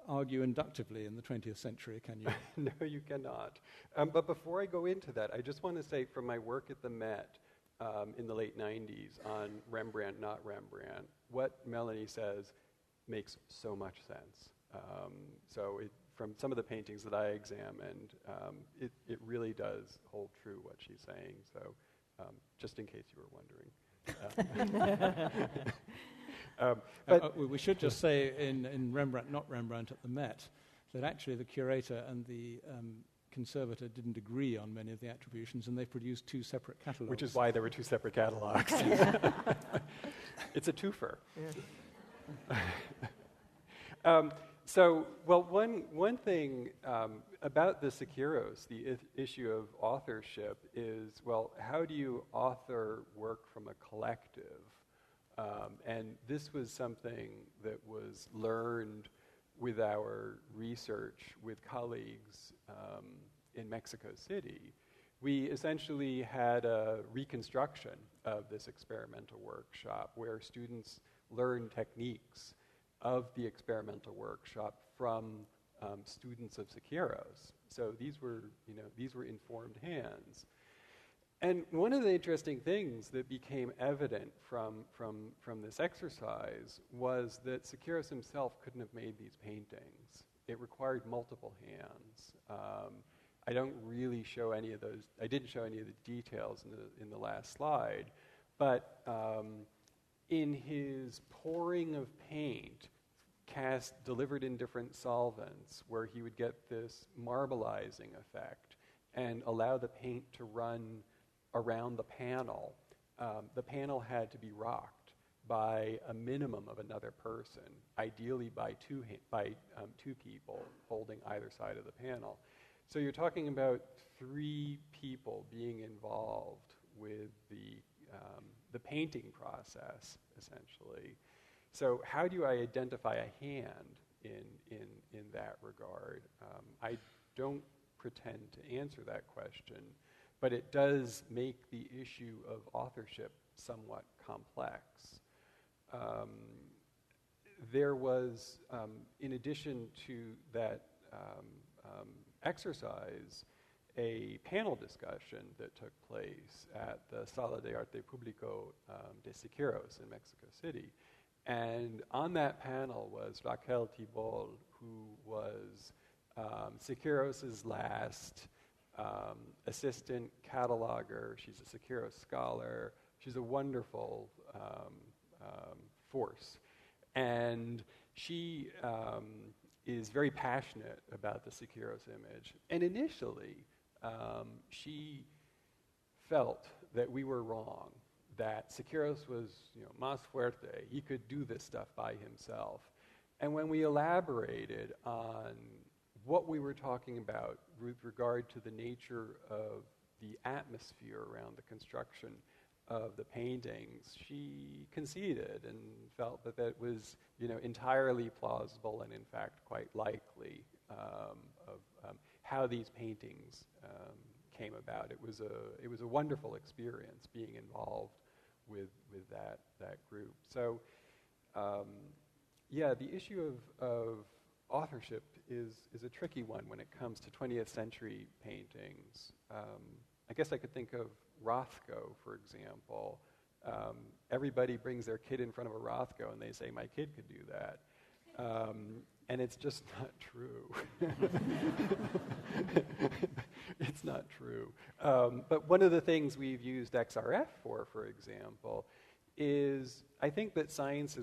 argue inductively in the 20th century, can you? No, you cannot. But before I go into that, I just want to say from my work at the Met in the late 90s on Rembrandt, not Rembrandt, what Melanie says makes so much sense. From some of the paintings that I examined, it really does hold true what she's saying. So just in case you were wondering. We should just say in Rembrandt, not Rembrandt, at the Met, that actually the curator and the conservator didn't agree on many of the attributions, and they produced two separate catalogues. Which is why there were two separate catalogues. It's a twofer. Yeah. One thing about the Securos, the issue of authorship, is, well, how do you author work from a collective? And this was something that was learned with our research with colleagues in Mexico City. We essentially had a reconstruction of this experimental workshop where students learned techniques of the experimental workshop from students of Securos. So these were informed hands. And one of the interesting things that became evident from this exercise was that Securos himself couldn't have made these paintings. It required multiple hands. I don't really show any of those. I didn't show any of the details in the last slide, but in his pouring of paint, delivered in different solvents, where he would get this marbleizing effect and allow the paint to run around the panel. The panel had to be rocked by a minimum of another person, ideally by two people holding either side of the panel. So you're talking about 3 people being involved with the painting process, essentially. So how do I identify a hand in that regard? I don't pretend to answer that question, but it does make the issue of authorship somewhat complex. There was, in addition to that exercise, a panel discussion that took place at the Sala de Arte Público de Securos in Mexico City. And on that panel was Raquel Tibol, who was Securos' last assistant cataloger. She's a Securos scholar. She's a wonderful force. And she is very passionate about the Securos image. And initially, she felt that we were wrong, that Securos was, más fuerte. He could do this stuff by himself. And when we elaborated on what we were talking about with regard to the nature of the atmosphere around the construction of the paintings, she conceded and felt that that was, entirely plausible and in fact quite likely of how these paintings came about. It was a wonderful experience being involved with that group. So, the issue of authorship is a tricky one when it comes to 20th century paintings. I guess I could think of Rothko, for example. Everybody brings their kid in front of a Rothko and they say, my kid could do that. And it's just not true. It's not true. But one of the things we've used XRF for example, is I think that science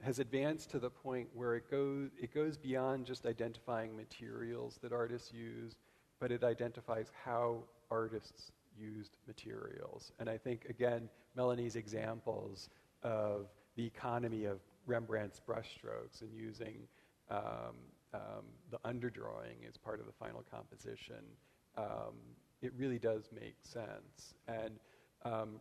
has advanced to the point where it goes beyond just identifying materials that artists use, but it identifies how artists used materials. And I think, again, Melanie's examples of the economy of Rembrandt's brushstrokes and using the underdrawing as part of the final composition, it really does make sense. And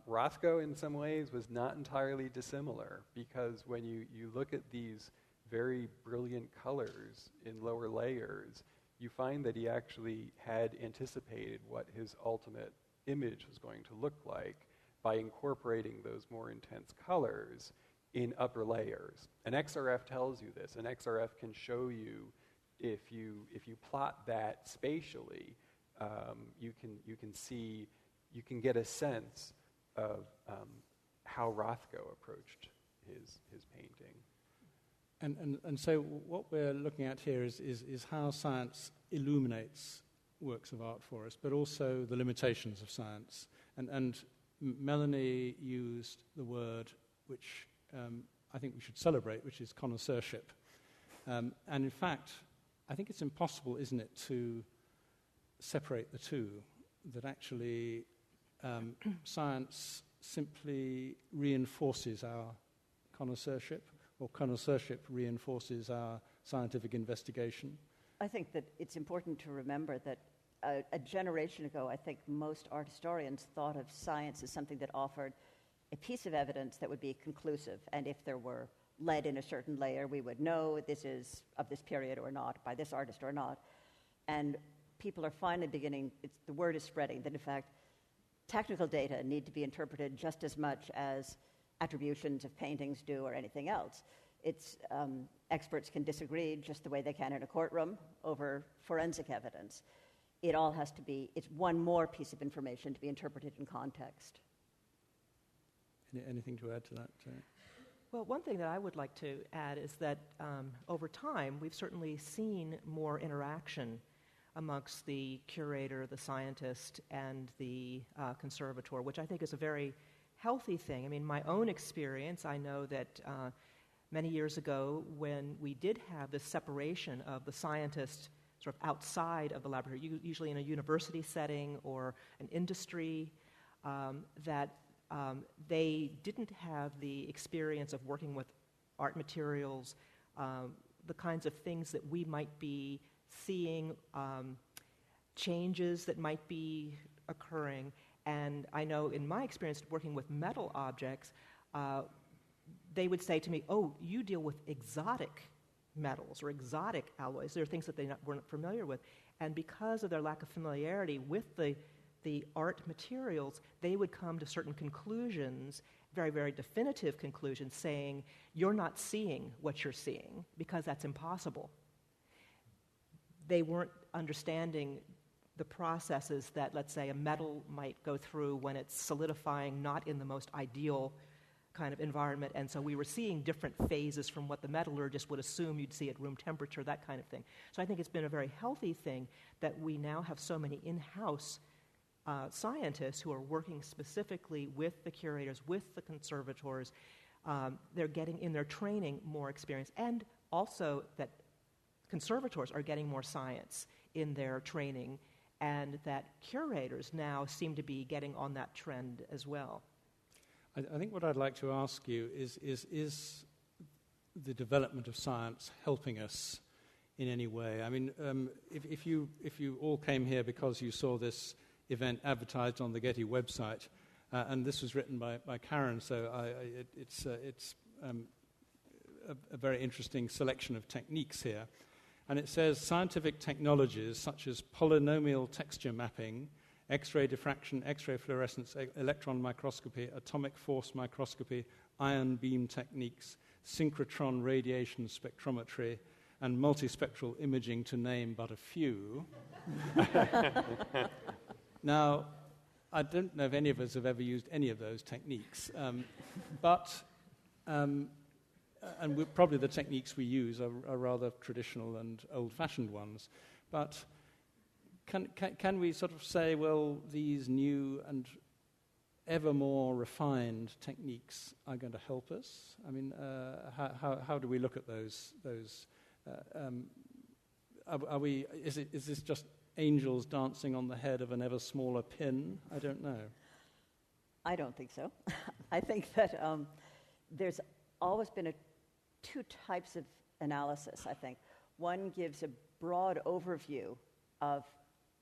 Rothko, in some ways, was not entirely dissimilar, because when you look at these very brilliant colors in lower layers, you find that he actually had anticipated what his ultimate image was going to look like by incorporating those more intense colors in upper layers. And XRF tells you this. And XRF can show you, if you plot that spatially, you can get a sense of how Rothko approached his painting. And so what we're looking at here is how science illuminates works of art for us, but also the limitations of science. And Melanie used the word which I think we should celebrate, which is connoisseurship. And in fact, I think it's impossible, isn't it, to separate the two, that actually science simply reinforces our connoisseurship, or connoisseurship reinforces our scientific investigation. I think that it's important to remember that a generation ago, I think most art historians thought of science as something that offered a piece of evidence that would be conclusive, and if there were lead in a certain layer, we would know this is of this period or not, by this artist or not. And people are finally beginning, the word is spreading, that in fact, technical data need to be interpreted just as much as attributions of paintings do or anything else. Experts can disagree just the way they can in a courtroom over forensic evidence. It all has to be, it's one more piece of information to be interpreted in context. Anything to add to that? Well, one thing that I would like to add is that over time, we've certainly seen more interaction amongst the curator, the scientist, and the conservator, which I think is a very healthy thing. I mean, my own experience, I know that many years ago, when we did have this separation of the scientist sort of outside of the laboratory, usually in a university setting or an industry, that they didn't have the experience of working with art materials, the kinds of things that we might be seeing, changes that might be occurring. And I know in my experience working with metal objects, they would say to me, oh, you deal with exotic metals or exotic alloys. There are things that they weren't familiar with. And because of their lack of familiarity with the art materials, they would come to certain conclusions, very, very definitive conclusions, saying, you're not seeing what you're seeing because that's impossible. They weren't understanding the processes that, let's say, a metal might go through when it's solidifying, not in the most ideal kind of environment. And so we were seeing different phases from what the metallurgist would assume you'd see at room temperature, that kind of thing. So I think it's been a very healthy thing that we now have so many in-house scientists who are working specifically with the curators, with the conservators. They're getting in their training more experience, and also that conservators are getting more science in their training, and that curators now seem to be getting on that trend as well. I think what I'd like to ask you is the development of science helping us in any way? I mean, if you all came here because you saw this event advertised on the Getty website, and this was written by Karen, so it's a very interesting selection of techniques here. And it says scientific technologies such as polynomial texture mapping, X-ray diffraction, X-ray fluorescence, electron microscopy, atomic force microscopy, ion beam techniques, synchrotron radiation spectrometry, and multispectral imaging, to name but a few. Now, I don't know if any of us have ever used any of those techniques, and probably the techniques we use are rather traditional and old-fashioned ones. But can we sort of say, well, these new and ever more refined techniques are going to help us? I mean, how do we look at those? Are we? Is this just angels dancing on the head of an ever smaller pin? I don't know. I don't think so. I think that there's always been two types of analysis, I think. One gives a broad overview of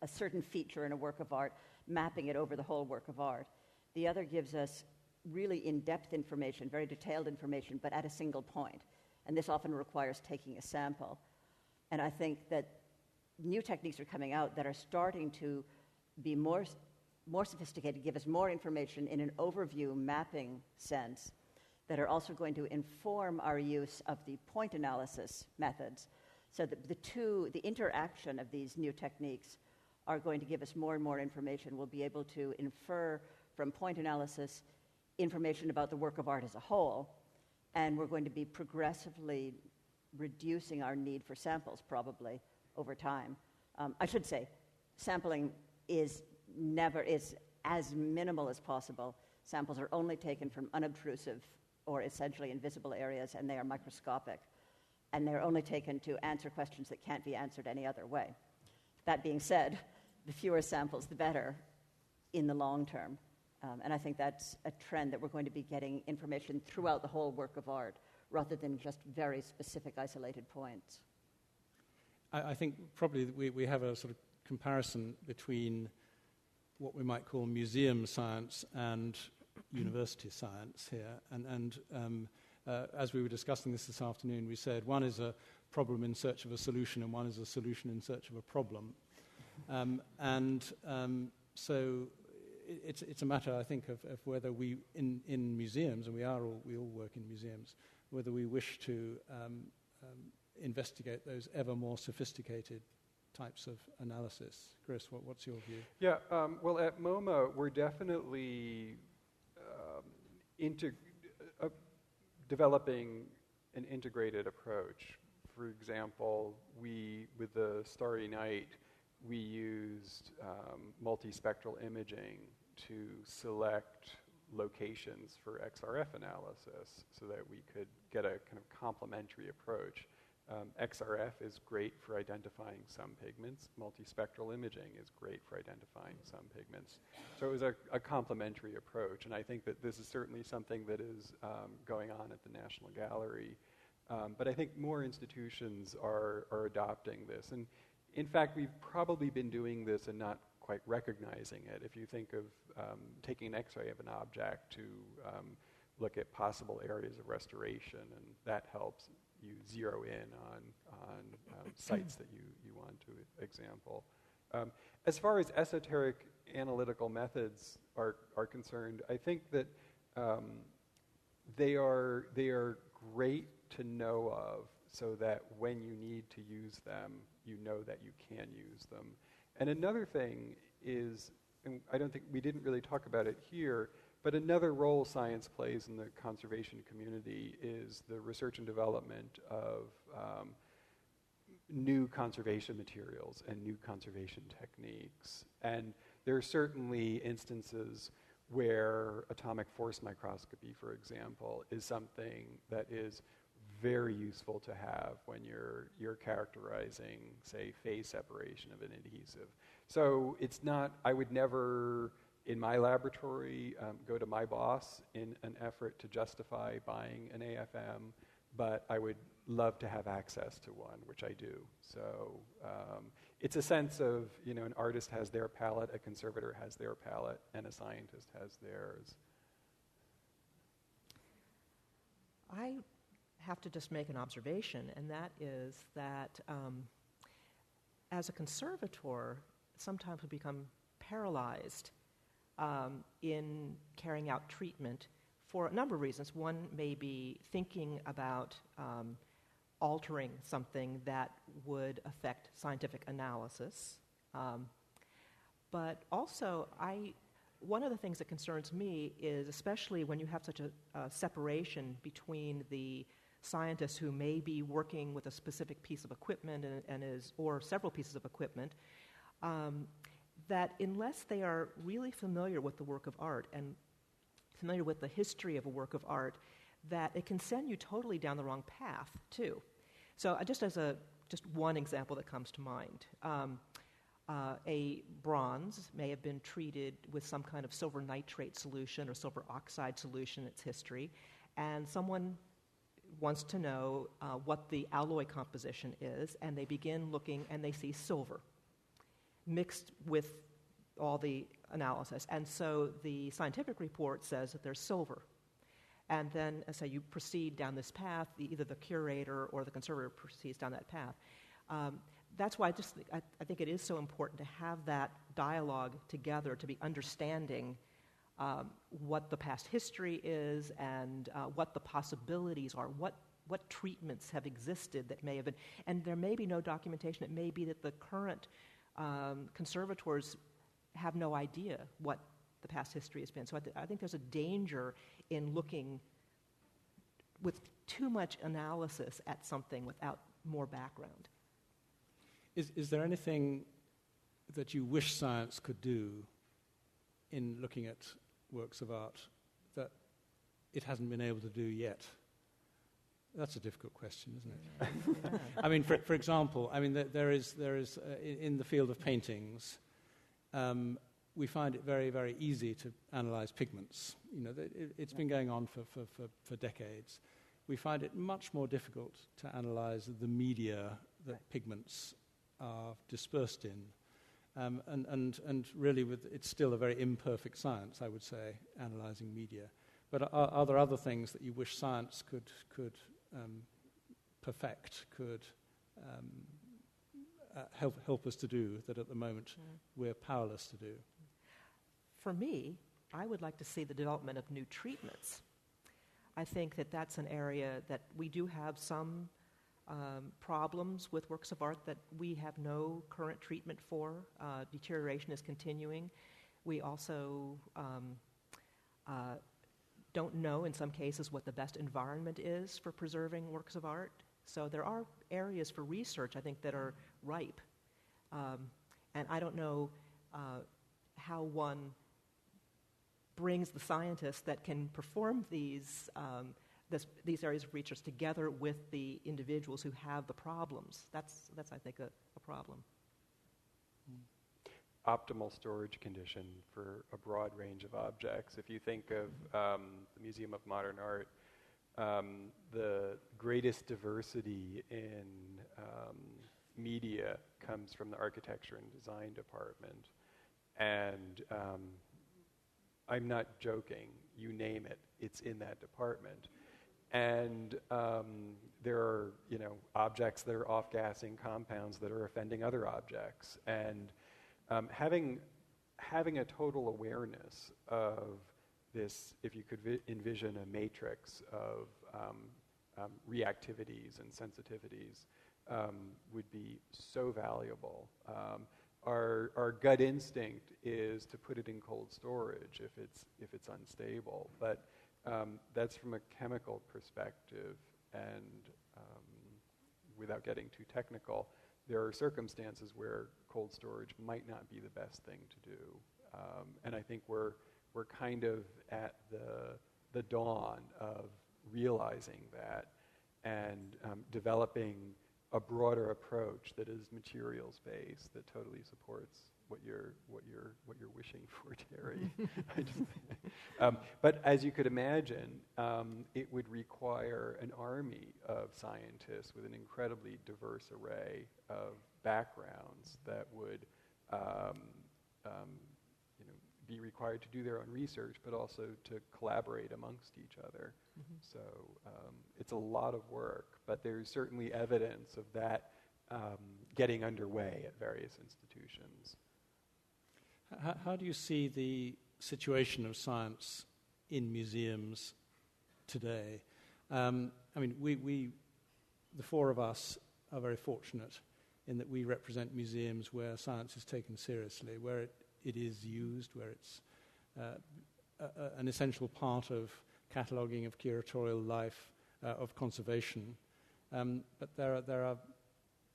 a certain feature in a work of art, mapping it over the whole work of art. The other gives us really in-depth information, very detailed information, but at a single point. And this often requires taking a sample. And I think that new techniques are coming out that are starting to be more sophisticated, give us more information in an overview mapping sense, that are also going to inform our use of the point analysis methods. So that the interaction of these new techniques are going to give us more and more information. We'll be able to infer from point analysis information about the work of art as a whole, and we're going to be progressively reducing our need for samples probably over time. I should say, sampling is as minimal as possible. Samples are only taken from unobtrusive or essentially invisible areas, and they are microscopic. And they're only taken to answer questions that can't be answered any other way. That being said, the fewer samples, the better in the long term. And I think that's a trend that we're going to be getting information throughout the whole work of art, rather than just very specific isolated points. I think probably we have a sort of comparison between what we might call museum science and university science here. And as we were discussing this afternoon, we said one is a problem in search of a solution and one is a solution in search of a problem. So it's a matter, I think, of whether we, in museums, and we all work in museums, whether we wish to investigate those ever more sophisticated types of analysis. Chris, what's your view? Yeah, well, at MoMA, we're definitely developing an integrated approach. For example, with the Starry Night, we used multispectral imaging to select locations for XRF analysis so that we could get a kind of complementary approach. XRF is great for identifying some pigments. Multispectral imaging is great for identifying some pigments. So it was a complementary approach, and I think that this is certainly something that is going on at the National Gallery. But I think more institutions are adopting this. And in fact, we've probably been doing this and not quite recognizing it. If you think of taking an X-ray of an object to look at possible areas of restoration, and that helps you zero in on sites that you want to example. As far as esoteric analytical methods are concerned, I think that they are great to know of, so that when you need to use them, you know that you can use them. And another thing is, and I don't think we didn't really talk about it here, but another role science plays in the conservation community is the research and development of new conservation materials and new conservation techniques. And there are certainly instances where atomic force microscopy, for example, is something that is very useful to have when you're characterizing, say, phase separation of an adhesive. So it's not, I would never, in my laboratory, go to my boss in an effort to justify buying an AFM, but I would love to have access to one, which I do. So it's a sense of, an artist has their palette, a conservator has their palette, and a scientist has theirs. I have to just make an observation, and that is that as a conservator, sometimes we become paralyzed in carrying out treatment for a number of reasons. One may be thinking about altering something that would affect scientific analysis. But also, one of the things that concerns me is, especially when you have such a separation between the scientists who may be working with a specific piece of equipment or several pieces of equipment, that unless they are really familiar with the work of art and familiar with the history of a work of art, that it can send you totally down the wrong path, too. So just one example that comes to mind. A bronze may have been treated with some kind of silver nitrate solution or silver oxide solution in its history, and someone wants to know what the alloy composition is, and they begin looking and they see silver mixed with all the analysis. And so the scientific report says that there's silver. And then, as you proceed down this path, either the curator or the conservator proceeds down that path. That's why I think it is so important to have that dialogue together, to be understanding what the past history is and what the possibilities are, what treatments have existed that may have been, and there may be no documentation. It may be that the current conservators have no idea what the past history has been. So I think there's a danger in looking with too much analysis at something without more background. Is there anything that you wish science could do in looking at works of art that it hasn't been able to do yet? That's a difficult question, isn't it? I mean, for example, I mean, there is in the field of paintings, we find it very, very easy to analyze pigments. You know, it's been going on for decades. We find it much more difficult to analyze the media that pigments are dispersed in. And really, it's still a very imperfect science, I would say, analyzing media. But are there other things that you wish science could perfect, could help us to do that at the moment we're powerless to do? For me, I would like to see the development of new treatments. I think that that's an area that we do have some problems with works of art that we have no current treatment for. Deterioration is continuing. We also don't know, in some cases, what the best environment is for preserving works of art. So there are areas for research, I think, that are ripe. And I don't know how one brings the scientists that can perform these areas of research together with the individuals who have the problems. That's I think, a problem. Optimal storage condition for a broad range of objects. If you think of the Museum of Modern Art, the greatest diversity in media comes from the architecture and design department. And I'm not joking. You name it, it's in that department. And there are, objects that are off-gassing compounds that are offending other objects. And having a total awareness of this, if you could envision a matrix of reactivities and sensitivities, would be so valuable. Our gut instinct is to put it in cold storage if it's unstable, but that's from a chemical perspective, and without getting too technical, there are circumstances where cold storage might not be the best thing to do, and I think we're kind of at the dawn of realizing that and developing a broader approach that is materials based, that totally supports what you're wishing for, Terry. But as you could imagine, it would require an army of scientists with an incredibly diverse array of backgrounds that would be required to do their own research, but also to collaborate amongst each other. So it's a lot of work, but there's certainly evidence of that getting underway at various institutions. How do you see the situation of science in museums today? I mean, we, the four of us, are very fortunate in that we represent museums where science is taken seriously, where it is used, where it's an essential part of cataloguing, of curatorial life, of conservation. But there are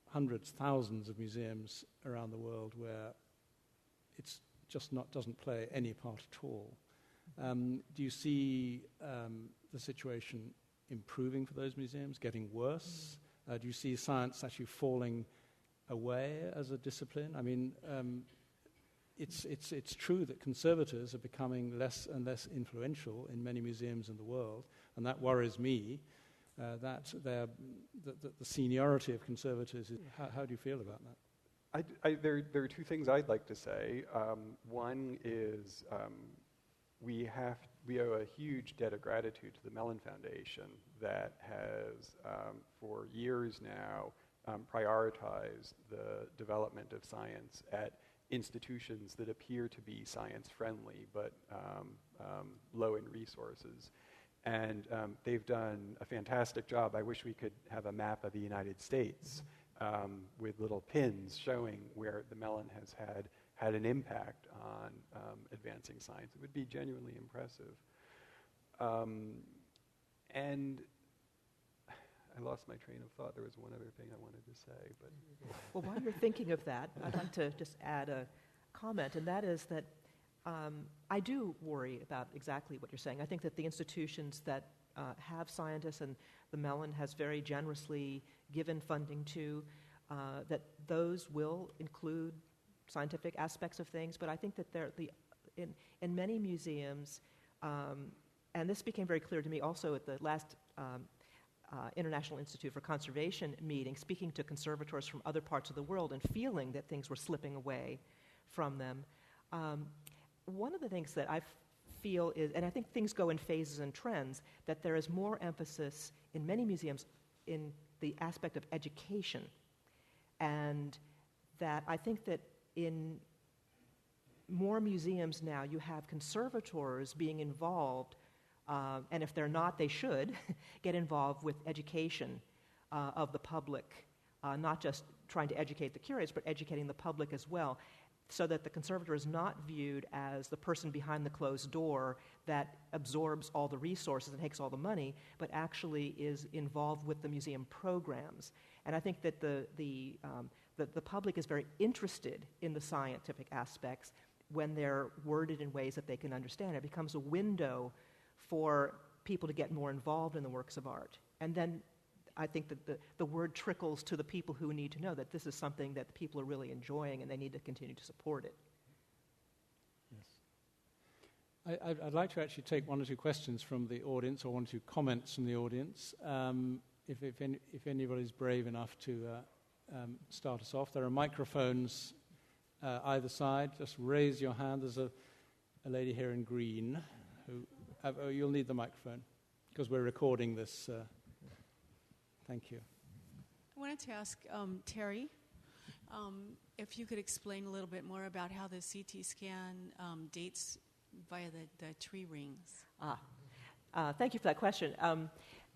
hundreds, thousands of museums around the world where it's just doesn't play any part at all. Do you see the situation improving for those museums, getting worse? Do you see science actually falling away as a discipline? I mean, it's true that conservators are becoming less and less influential in many museums in the world, and that worries me. That the seniority of conservators. How do you feel about that? There are two things I'd like to say. One is we owe a huge debt of gratitude to the Mellon Foundation that has, for years now, prioritized the development of science at institutions that appear to be science-friendly but low in resources. And they've done a fantastic job. I wish we could have a map of the United States with little pins showing where the Mellon has had an impact on advancing science. It would be genuinely impressive. And I lost my train of thought. There was one other thing I wanted to say. But well, while you're thinking of that, I'd like to just add a comment, and that is that I do worry about exactly what you're saying. I think that the institutions that have scientists, and the Mellon has very generously given funding to, that those will include scientific aspects of things, but I think that in many museums, and this became very clear to me also at the last International Institute for Conservation meeting, speaking to conservators from other parts of the world and feeling that things were slipping away from them. One of the things that I feel is, and I think things go in phases and trends, that there is more emphasis in many museums in the aspect of education, and that I think that in more museums now you have conservators being involved, and if they're not, they should get involved with education of the public, not just trying to educate the curators, but educating the public as well, so that the conservator is not viewed as the person behind the closed door that absorbs all the resources and takes all the money, but actually is involved with the museum programs. And I think that the public is very interested in the scientific aspects when they're worded in ways that they can understand. It becomes a window for people to get more involved in the works of art. And then I think that the word trickles to the people who need to know that this is something that the people are really enjoying and they need to continue to support it. Yes. I'd like to actually take one or two questions from the audience, or one or two comments from the audience. If anybody's brave enough to start us off. There are microphones either side. Just raise your hand. There's a lady here in green who... you'll need the microphone because we're recording this. Thank you. I wanted to ask Terry if you could explain a little bit more about how the CT scan dates via the tree rings. Thank you for that question.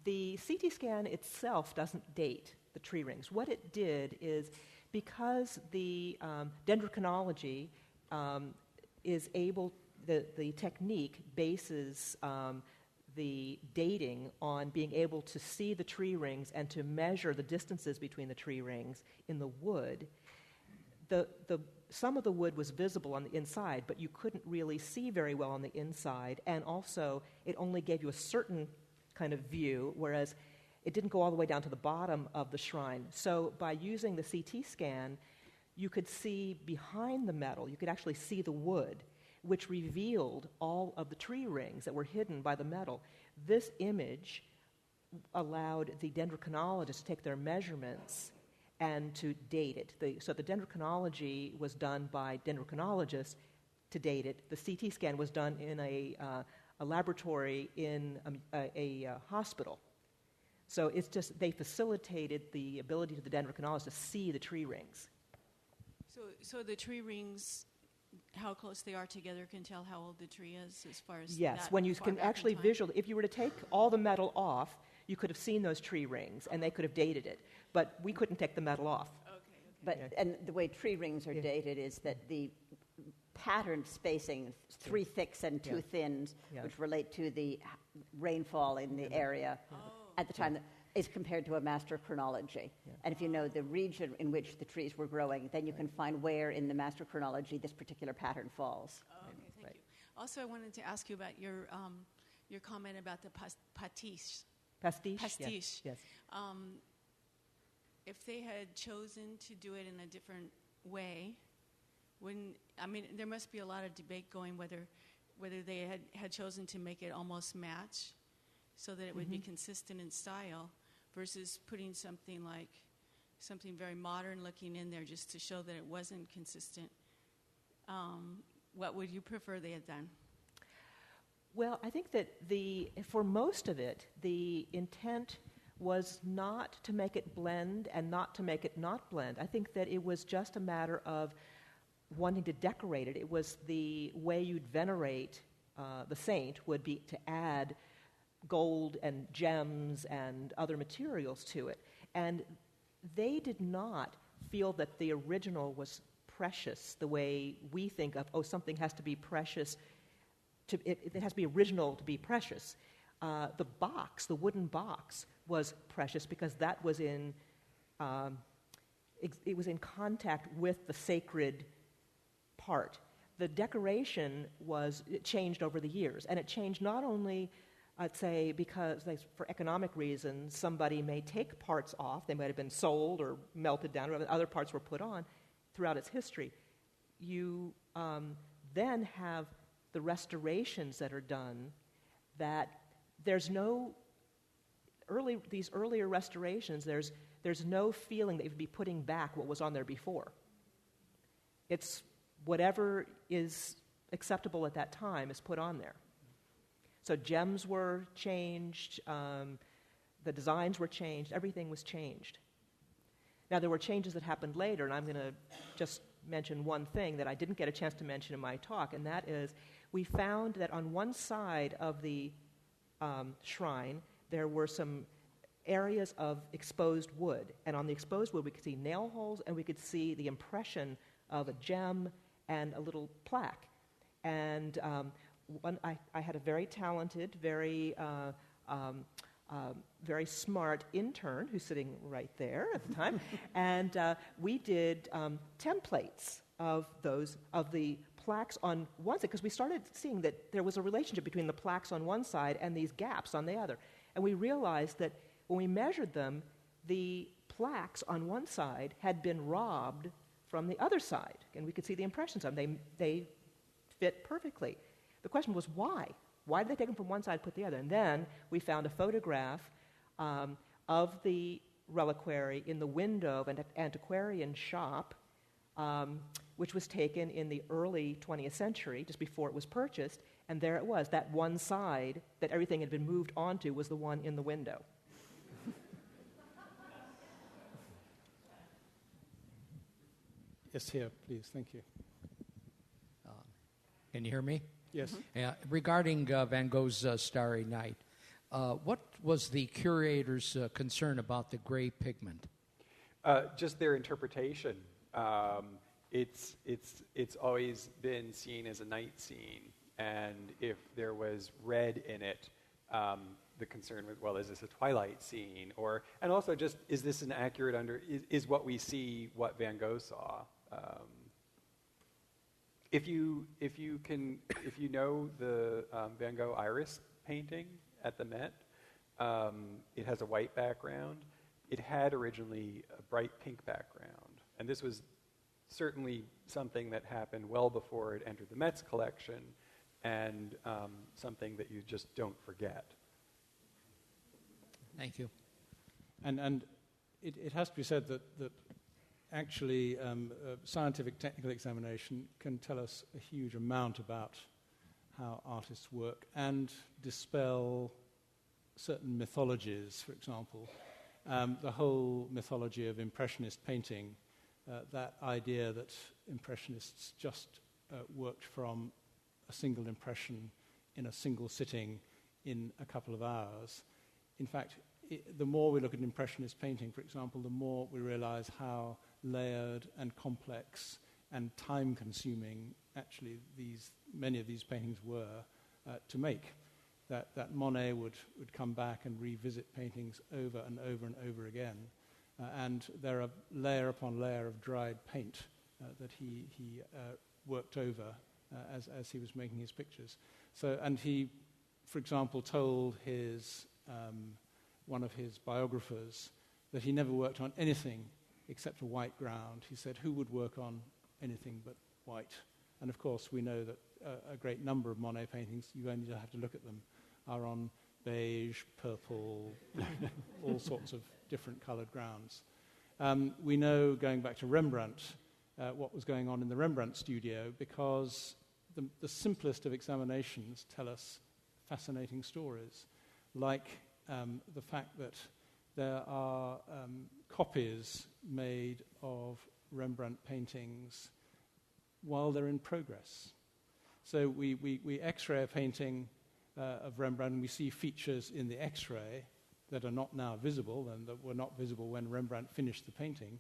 The CT scan itself doesn't date the tree rings. What it did is, because the dendrochronology is able, the technique bases the dating on being able to see the tree rings and to measure the distances between the tree rings in the wood. Some of the wood was visible on the inside, but you couldn't really see very well on the inside, and also it only gave you a certain kind of view, whereas it didn't go all the way down to the bottom of the shrine. So by using the CT scan, you could see behind the metal, you could actually see the wood, which revealed all of the tree rings that were hidden by the metal. This image allowed the dendrochronologists to take their measurements and to date it. So the dendrochronology was done by dendrochronologists to date it. The CT scan was done in a laboratory in a hospital. So it's just, they facilitated the ability to the dendrochronologist to see the tree rings. So the tree rings, how close they are together, can tell how old the tree is as far as yes, that when you far can back in actually time? visually, if you were to take all the metal off, you could have seen those tree rings and they could have dated it, but we couldn't take the metal off. But and the way tree rings are dated is that the pattern spacing, 3 thicks and 2 thins, which relate to the rainfall in the area at the time, is compared to a master chronology. And if you know the region in which the trees were growing, then you can find where in the master chronology this particular pattern falls. Okay, thank you. Also, I wanted to ask you about your comment about the pastiche. Pastiche? Yes. If they had chosen to do it in a different way, there must be a lot of debate going whether they had chosen to make it almost match so that it would be consistent in style versus putting something very modern looking in there just to show that it wasn't consistent. What would you prefer they had done? Well, I think that for most of it, the intent was not to make it blend and not to make it not blend. I think that it was just a matter of wanting to decorate it. It was the way you'd venerate the saint would be to add gold and gems and other materials to it. And they did not feel that the original was precious the way we think of, something has to be precious. It has to be original to be precious. The wooden box, was precious because that was it was in contact with the sacred part. the decoration it changed over the years, and it changed not only, I'd say, because for economic reasons, somebody may take parts off, they might have been sold or melted down, or other parts were put on throughout its history. You then have the restorations that are done that there's no, these earlier restorations, there's no feeling that you'd be putting back what was on there before. It's whatever is acceptable at that time is put on there. So gems were changed, the designs were changed, everything was changed. Now, there were changes that happened later, and I'm going to just mention one thing that I didn't get a chance to mention in my talk, and that is we found that on one side of the shrine, there were some areas of exposed wood, and on the exposed wood we could see nail holes, and we could see the impression of a gem and a little plaque. And I had a very talented, very smart intern who's sitting right there at the time, and we did templates of the plaques on one side, because we started seeing that there was a relationship between the plaques on one side and these gaps on the other. And we realized that when we measured them, the plaques on one side had been robbed from the other side, and we could see the impressions of them. They fit perfectly. The question was why? Why did they take them from one side and put the other? And then we found a photograph of the reliquary in the window of an antiquarian shop, which was taken in the early 20th century, just before it was purchased, and there it was. That one side that everything had been moved onto was the one in the window. Yes, here, please. Thank you. Can you hear me? Yes. Regarding Van Gogh's Starry Night, what was the curator's concern about the gray pigment? Just their interpretation. It's always been seen as a night scene, and if there was red in it, the concern was, well, is this a twilight scene? And also just, is this an accurate is what we see what Van Gogh saw? If you know the Van Gogh Iris painting at the Met, it has a white background. It had originally a bright pink background, and this was certainly something that happened well before it entered the Met's collection, and something that you just don't forget. Thank you. And it has to be said that actually scientific technical examination can tell us a huge amount about how artists work and dispel certain mythologies. For example, the whole mythology of Impressionist painting, that idea that Impressionists just worked from a single impression in a single sitting in a couple of hours. In fact, the more we look at Impressionist painting, for example, the more we realize how layered and complex and time-consuming actually many of these paintings were to make. That Monet would come back and revisit paintings over and over and over again, and there are layer upon layer of dried paint that he worked over as he was making his pictures. So, and he, for example, told one of his biographers that he never worked on anything except a white ground. He said, who would work on anything but white? And of course, we know that a great number of Monet paintings, you only have to look at them, are on beige, purple, all sorts of different colored grounds. We know, going back to Rembrandt, what was going on in the Rembrandt studio, because the simplest of examinations tell us fascinating stories, like the fact that there are copies made of Rembrandt paintings while they're in progress. So we X-ray a painting of Rembrandt, and we see features in the X-ray that are not now visible and that were not visible when Rembrandt finished the painting.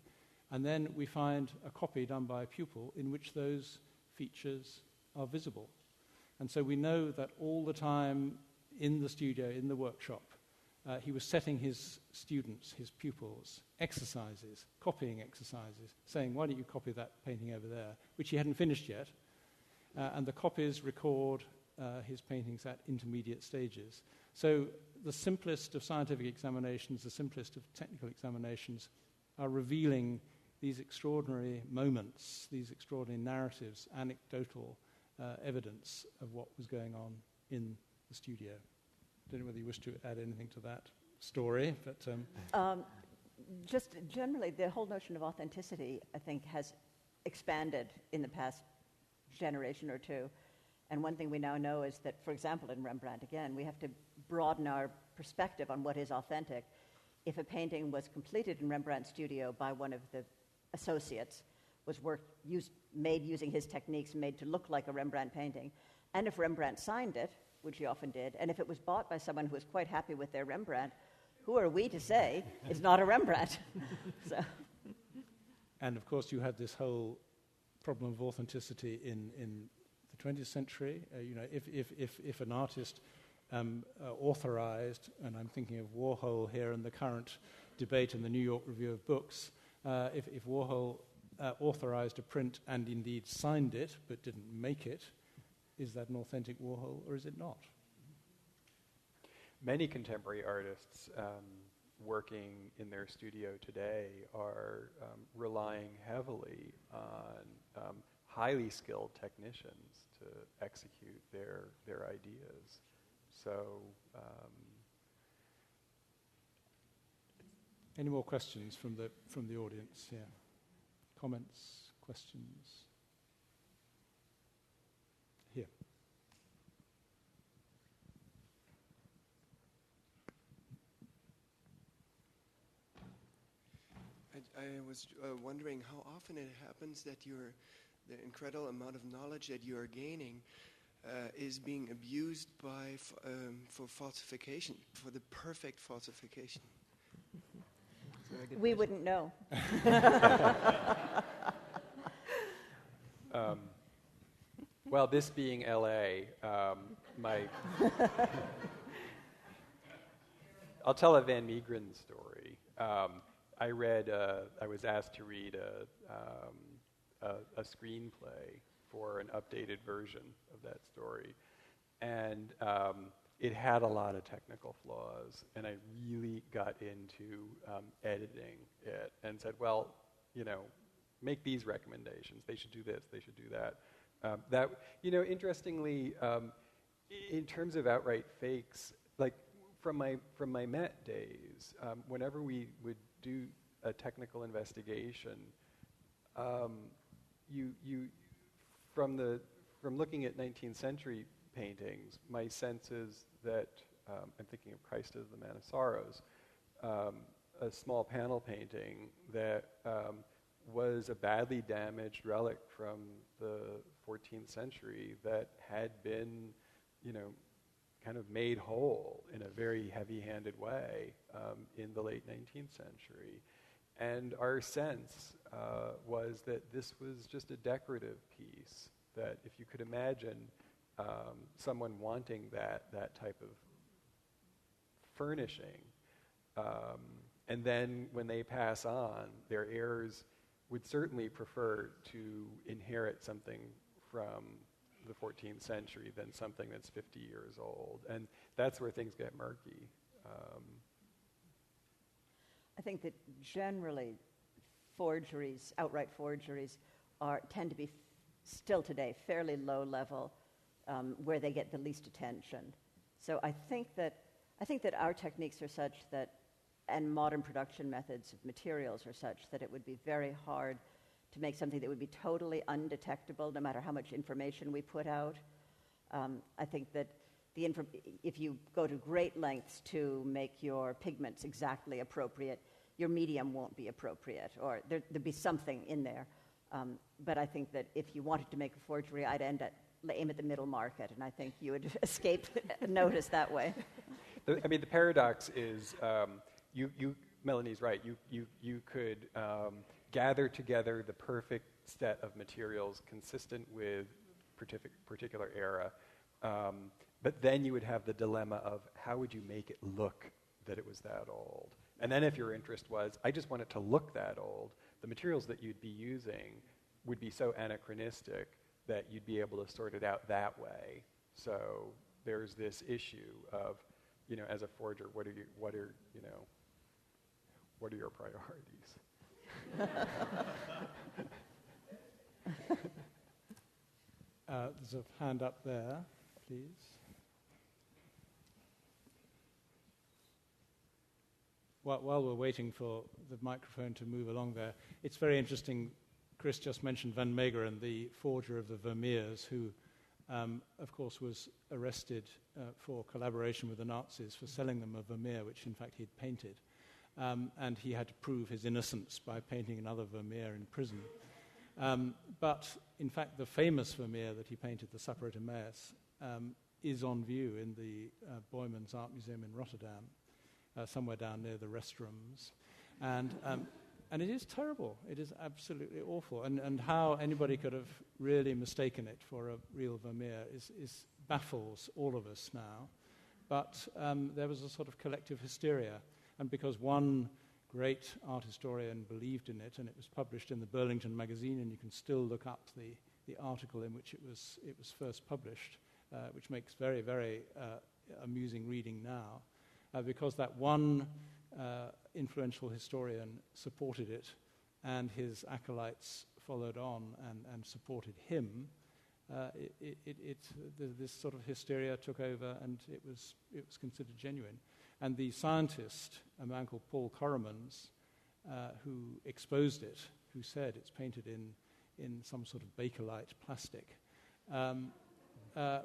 And then we find a copy done by a pupil in which those features are visible. And so we know that all the time in the studio, in the workshop, he was setting his students, his pupils, exercises, copying exercises, saying, why don't you copy that painting over there, which he hadn't finished yet. and the copies record his paintings at intermediate stages. So the simplest of scientific examinations, the simplest of technical examinations, are revealing these extraordinary moments, these extraordinary narratives, anecdotal evidence of what was going on in the studio. I don't know whether you wish to add anything to that story, but... Just generally, the whole notion of authenticity, I think, has expanded in the past generation or two. And one thing we now know is that, for example, in Rembrandt, again, we have to broaden our perspective on what is authentic. If a painting was completed in Rembrandt's studio by one of the associates, was made using his techniques, made to look like a Rembrandt painting, and if Rembrandt signed it, which he often did, and if it was bought by someone who was quite happy with their Rembrandt, who are we to say it's not a Rembrandt? So. And of course, you had this whole problem of authenticity in the 20th century. If an artist authorized, and I'm thinking of Warhol here in the current debate in the New York Review of Books, if Warhol authorized a print and indeed signed it but didn't make it, is that an authentic Warhol or is it not? Many contemporary artists working in their studio today are relying heavily on highly skilled technicians to execute their ideas. So, any more questions from the audience? Yeah, comments, questions. Here. I was wondering how often it happens that the incredible amount of knowledge that you are gaining is being abused for falsification, for the perfect falsification. We wouldn't know. Well, this being LA, I'll tell a Van Meegeren story. I was asked to read a screenplay for an updated version of that story. And it had a lot of technical flaws, and I really got into editing it and said, well, make these recommendations. They should do this, they should do that. Interestingly, in terms of outright fakes, like from my Met days, whenever we would do a technical investigation, from looking at 19th century paintings, my sense is that I'm thinking of Christ of the Man of Sorrows, a small panel painting that was a badly damaged relic from the 14th century that had been, kind of made whole in a very heavy-handed way in the late 19th century. And our sense was that this was just a decorative piece, that if you could imagine someone wanting that type of furnishing, and then when they pass on, their heirs would certainly prefer to inherit something from the 14th century than something that's 50 years old. And that's where things get murky. I think that generally forgeries, outright forgeries, tend to be still today fairly low level, where they get the least attention. So I think that our techniques are such that, and modern production methods of materials are such that it would be very hard to make something that would be totally undetectable, no matter how much information we put out. I think that if you go to great lengths to make your pigments exactly appropriate, your medium won't be appropriate, or there'd be something in there. But I think that if you wanted to make a forgery, I'd aim at the middle market, and I think you would escape notice that way. The paradox is, Melanie's right. You could gather together the perfect set of materials consistent with particular era, but then you would have the dilemma of how would you make it look that it was that old? And then if your interest was, I just want it to look that old, the materials that you'd be using would be so anachronistic that you'd be able to sort it out that way. So there's this issue of, as a forger, what are your priorities? There's a hand up there, please. While we're waiting for the microphone to move along there, it's very interesting. Chris just mentioned Van Meegeren, the forger of the Vermeers, who, of course, was arrested for collaboration with the Nazis for selling them a Vermeer, which in fact he'd painted. And he had to prove his innocence by painting another Vermeer in prison. But in fact, the famous Vermeer that he painted, the Supper at Emmaus, is on view in the Boijmans Art Museum in Rotterdam, somewhere down near the restrooms. And it is terrible. It is absolutely awful. And how anybody could have really mistaken it for a real Vermeer baffles all of us now. But there was a sort of collective hysteria. And because one great art historian believed in it, and it was published in the Burlington magazine, and you can still look up the article in which it was first published, which makes very, very amusing reading now, because that one influential historian supported it, and his acolytes followed on and supported him. This sort of hysteria took over, and it was considered genuine. And the scientist, a man called Paul Coremans, who exposed it, who said it's painted in some sort of Bakelite plastic,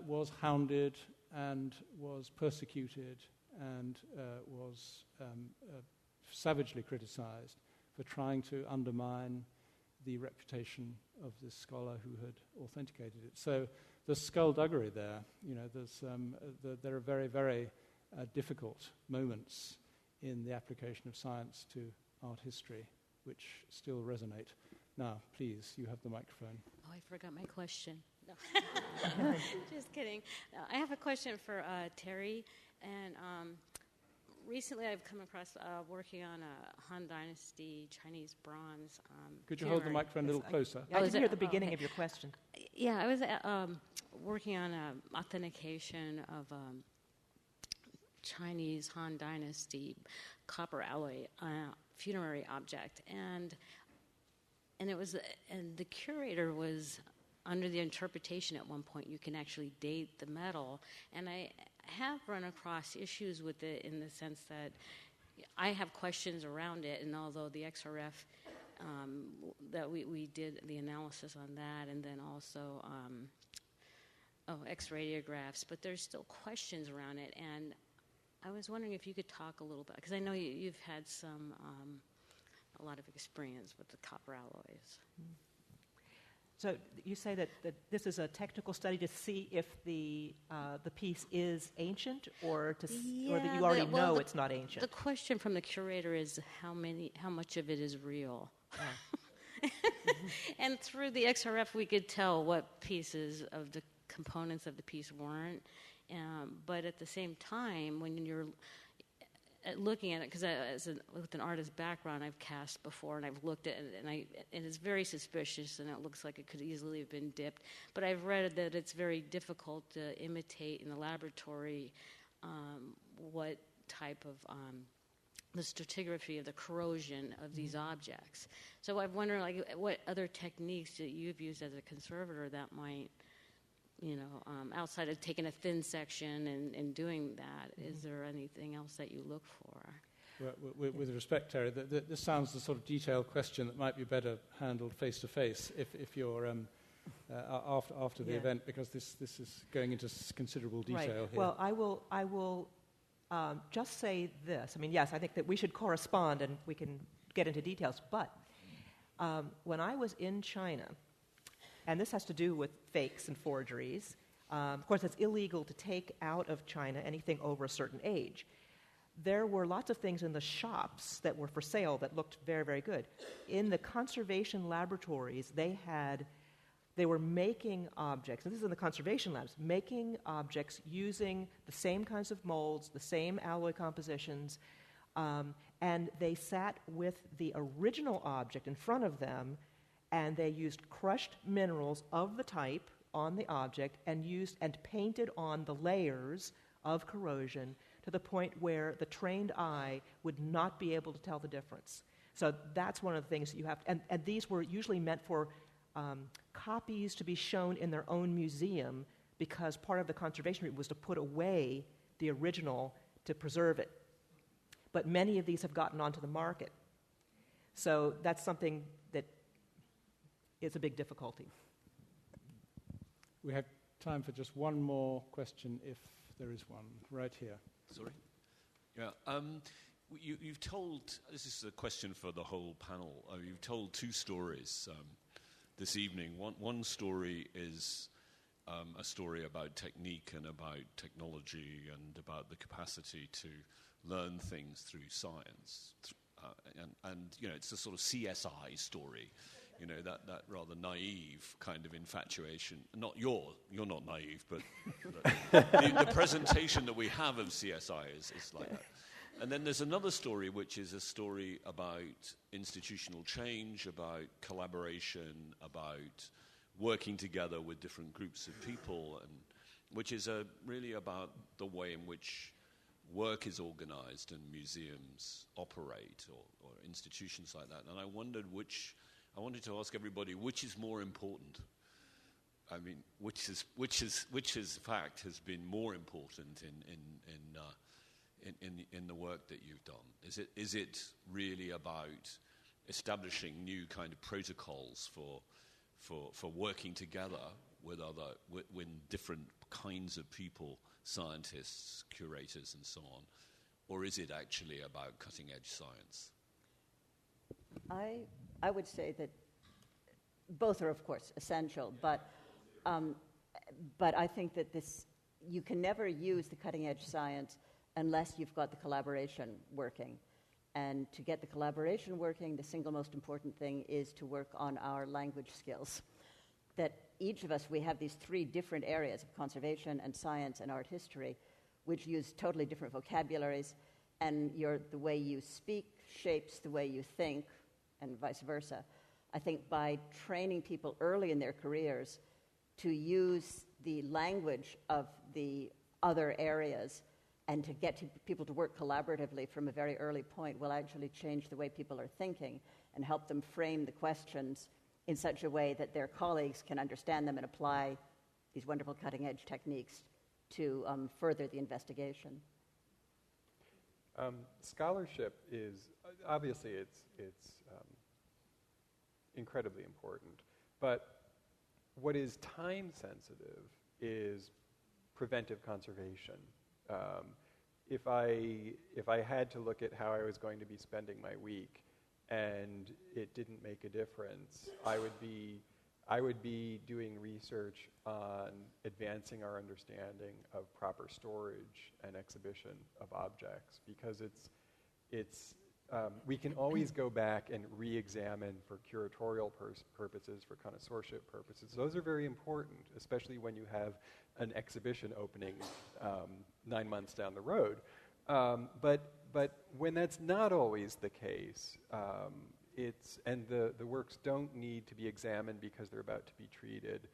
was hounded and was persecuted and was savagely criticized for trying to undermine the reputation of this scholar who had authenticated it. So the skullduggery there, there are very, very difficult moments in the application of science to art history, which still resonate. Now, please, you have the microphone. Oh, I forgot my question. No. Just kidding. I have a question for Terry. And recently I've come across working on a Han Dynasty Chinese bronze. Could you hold the microphone a little closer? I didn't hear the beginning of your question. Yeah, I was working on authentication of Chinese Han Dynasty copper alloy funerary object, and the curator was under the interpretation at one point you can actually date the metal, and I have run across issues with it in the sense that I have questions around it, and although the XRF that we did the analysis on that, and then also X-radiographs, but there's still questions around it, and I was wondering if you could talk a little bit, because I know you've had a lot of experience with the copper alloys. So you say that this is a technical study to see if the piece is ancient, or that you already know it's not ancient. The question from the curator is how much of it is real. Oh. And through the XRF, we could tell what pieces of the components of the piece weren't. But at the same time, when you're looking at it, because with an artist background, I've cast before and I've looked at it, and it's very suspicious, and it looks like it could easily have been dipped. But I've read that it's very difficult to imitate in the laboratory what type of the stratigraphy of the corrosion of these objects. So I'm wondering, what other techniques that you've used as a conservator that might, outside of taking a thin section and doing that, is there anything else that you look for? Well, with respect, Terry, this sounds the sort of detailed question that might be better handled face-to-face if you're after the event, because this is going into considerable detail here. Well, I will just say this. I mean, yes, I think that we should correspond and we can get into details, but when I was in China, and this has to do with fakes and forgeries. Of course, it's illegal to take out of China anything over a certain age. There were lots of things in the shops that were for sale that looked very, very good. In the conservation laboratories, they were making objects, and this is in the conservation labs, making objects using the same kinds of molds, the same alloy compositions, and they sat with the original object in front of them and they used crushed minerals of the type on the object and painted on the layers of corrosion to the point where the trained eye would not be able to tell the difference. So that's one of the things that you have to, and these were usually meant for copies to be shown in their own museum, because part of the conservation route was to put away the original to preserve it. But many of these have gotten onto the market. So that's something that is a big difficulty. We have time for just one more question, if there is one, right here. Sorry? Yeah. You've told, this is a question for the whole panel, you've told two stories this evening. One story is a story about technique and about technology and about the capacity to learn things through science. And you know, it's a sort of CSI story, you know, that rather naive kind of infatuation. You're not naive, but the presentation that we have of CSI is like that. And then there's another story, which is a story about institutional change, about collaboration, about working together with different groups of people, and which is really about the way in which work is organized and museums operate, or institutions like that. And I wanted to ask everybody, which is more important? I mean, which is fact has been more important in the work that you've done? Is it really about establishing new kind of protocols for working together with different kinds of people, scientists, curators, and so on, or is it actually about cutting-edge science? I would say that both are, of course, essential, but I think that you can never use the cutting-edge science unless you've got the collaboration working. And to get the collaboration working, the single most important thing is to work on our language skills. That each of us, we have these three different areas of conservation and science and art history, which use totally different vocabularies, and the way you speak shapes the way you think, and vice versa. I think by training people early in their careers to use the language of the other areas and to get people to work collaboratively from a very early point will actually change the way people are thinking and help them frame the questions in such a way that their colleagues can understand them and apply these wonderful cutting-edge techniques to further the investigation. Scholarship is, obviously it's incredibly important, but what is time-sensitive is preventive conservation. If I had to look at how I was going to be spending my week and it didn't make a difference, I would be doing research on advancing our understanding of proper storage and exhibition of objects, because we can always go back and re-examine for curatorial purposes, for connoisseurship purposes. Those are very important, especially when you have an exhibition opening 9 months down the road. But when that's not always the case, the works don't need to be examined because they're about to be treated.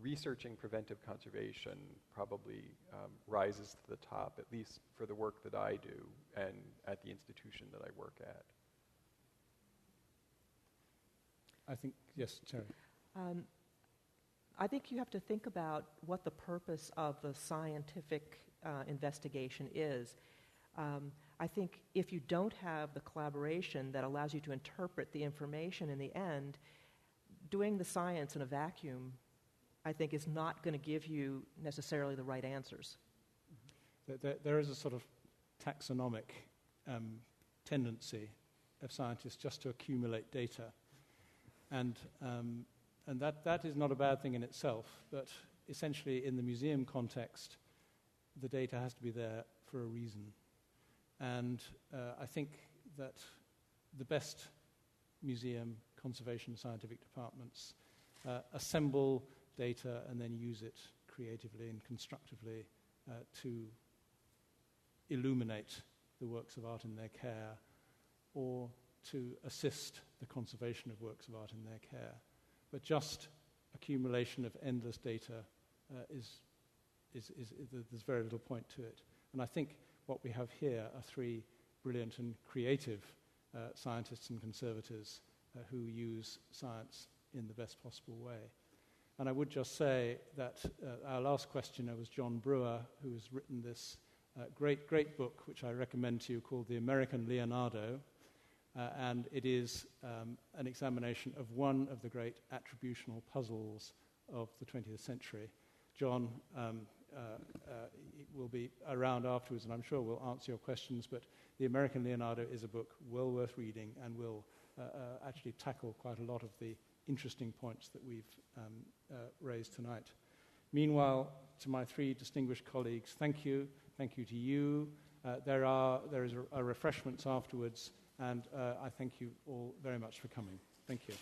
Researching preventive conservation probably rises to the top, at least for the work that I do and at the institution that I work at. I think, yes, Terry. I think you have to think about what the purpose of the scientific investigation is. I think if you don't have the collaboration that allows you to interpret the information in the end, doing the science in a vacuum, I think, is not going to give you necessarily the right answers. There is a sort of taxonomic tendency of scientists just to accumulate data. And that is not a bad thing in itself, but essentially in the museum context, the data has to be there for a reason. And I think that the best museum conservation scientific departments assemble data and then use it creatively and constructively to illuminate the works of art in their care, or to assist the conservation of works of art in their care. But just accumulation of endless data there's very little point to it. And I think what we have here are three brilliant and creative scientists and conservators who use science in the best possible way. And I would just say that our last questioner was John Brewer, who has written this great book, which I recommend to you, called The American Leonardo, and it is an examination of one of the great attributional puzzles of the 20th century. John will be around afterwards, and I'm sure will answer your questions, but The American Leonardo is a book well worth reading and will actually tackle quite a lot of the interesting points that we've raised tonight. Meanwhile, to my three distinguished colleagues, thank you. Thank you to you. There is a refreshments afterwards, and I thank you all very much for coming. Thank you.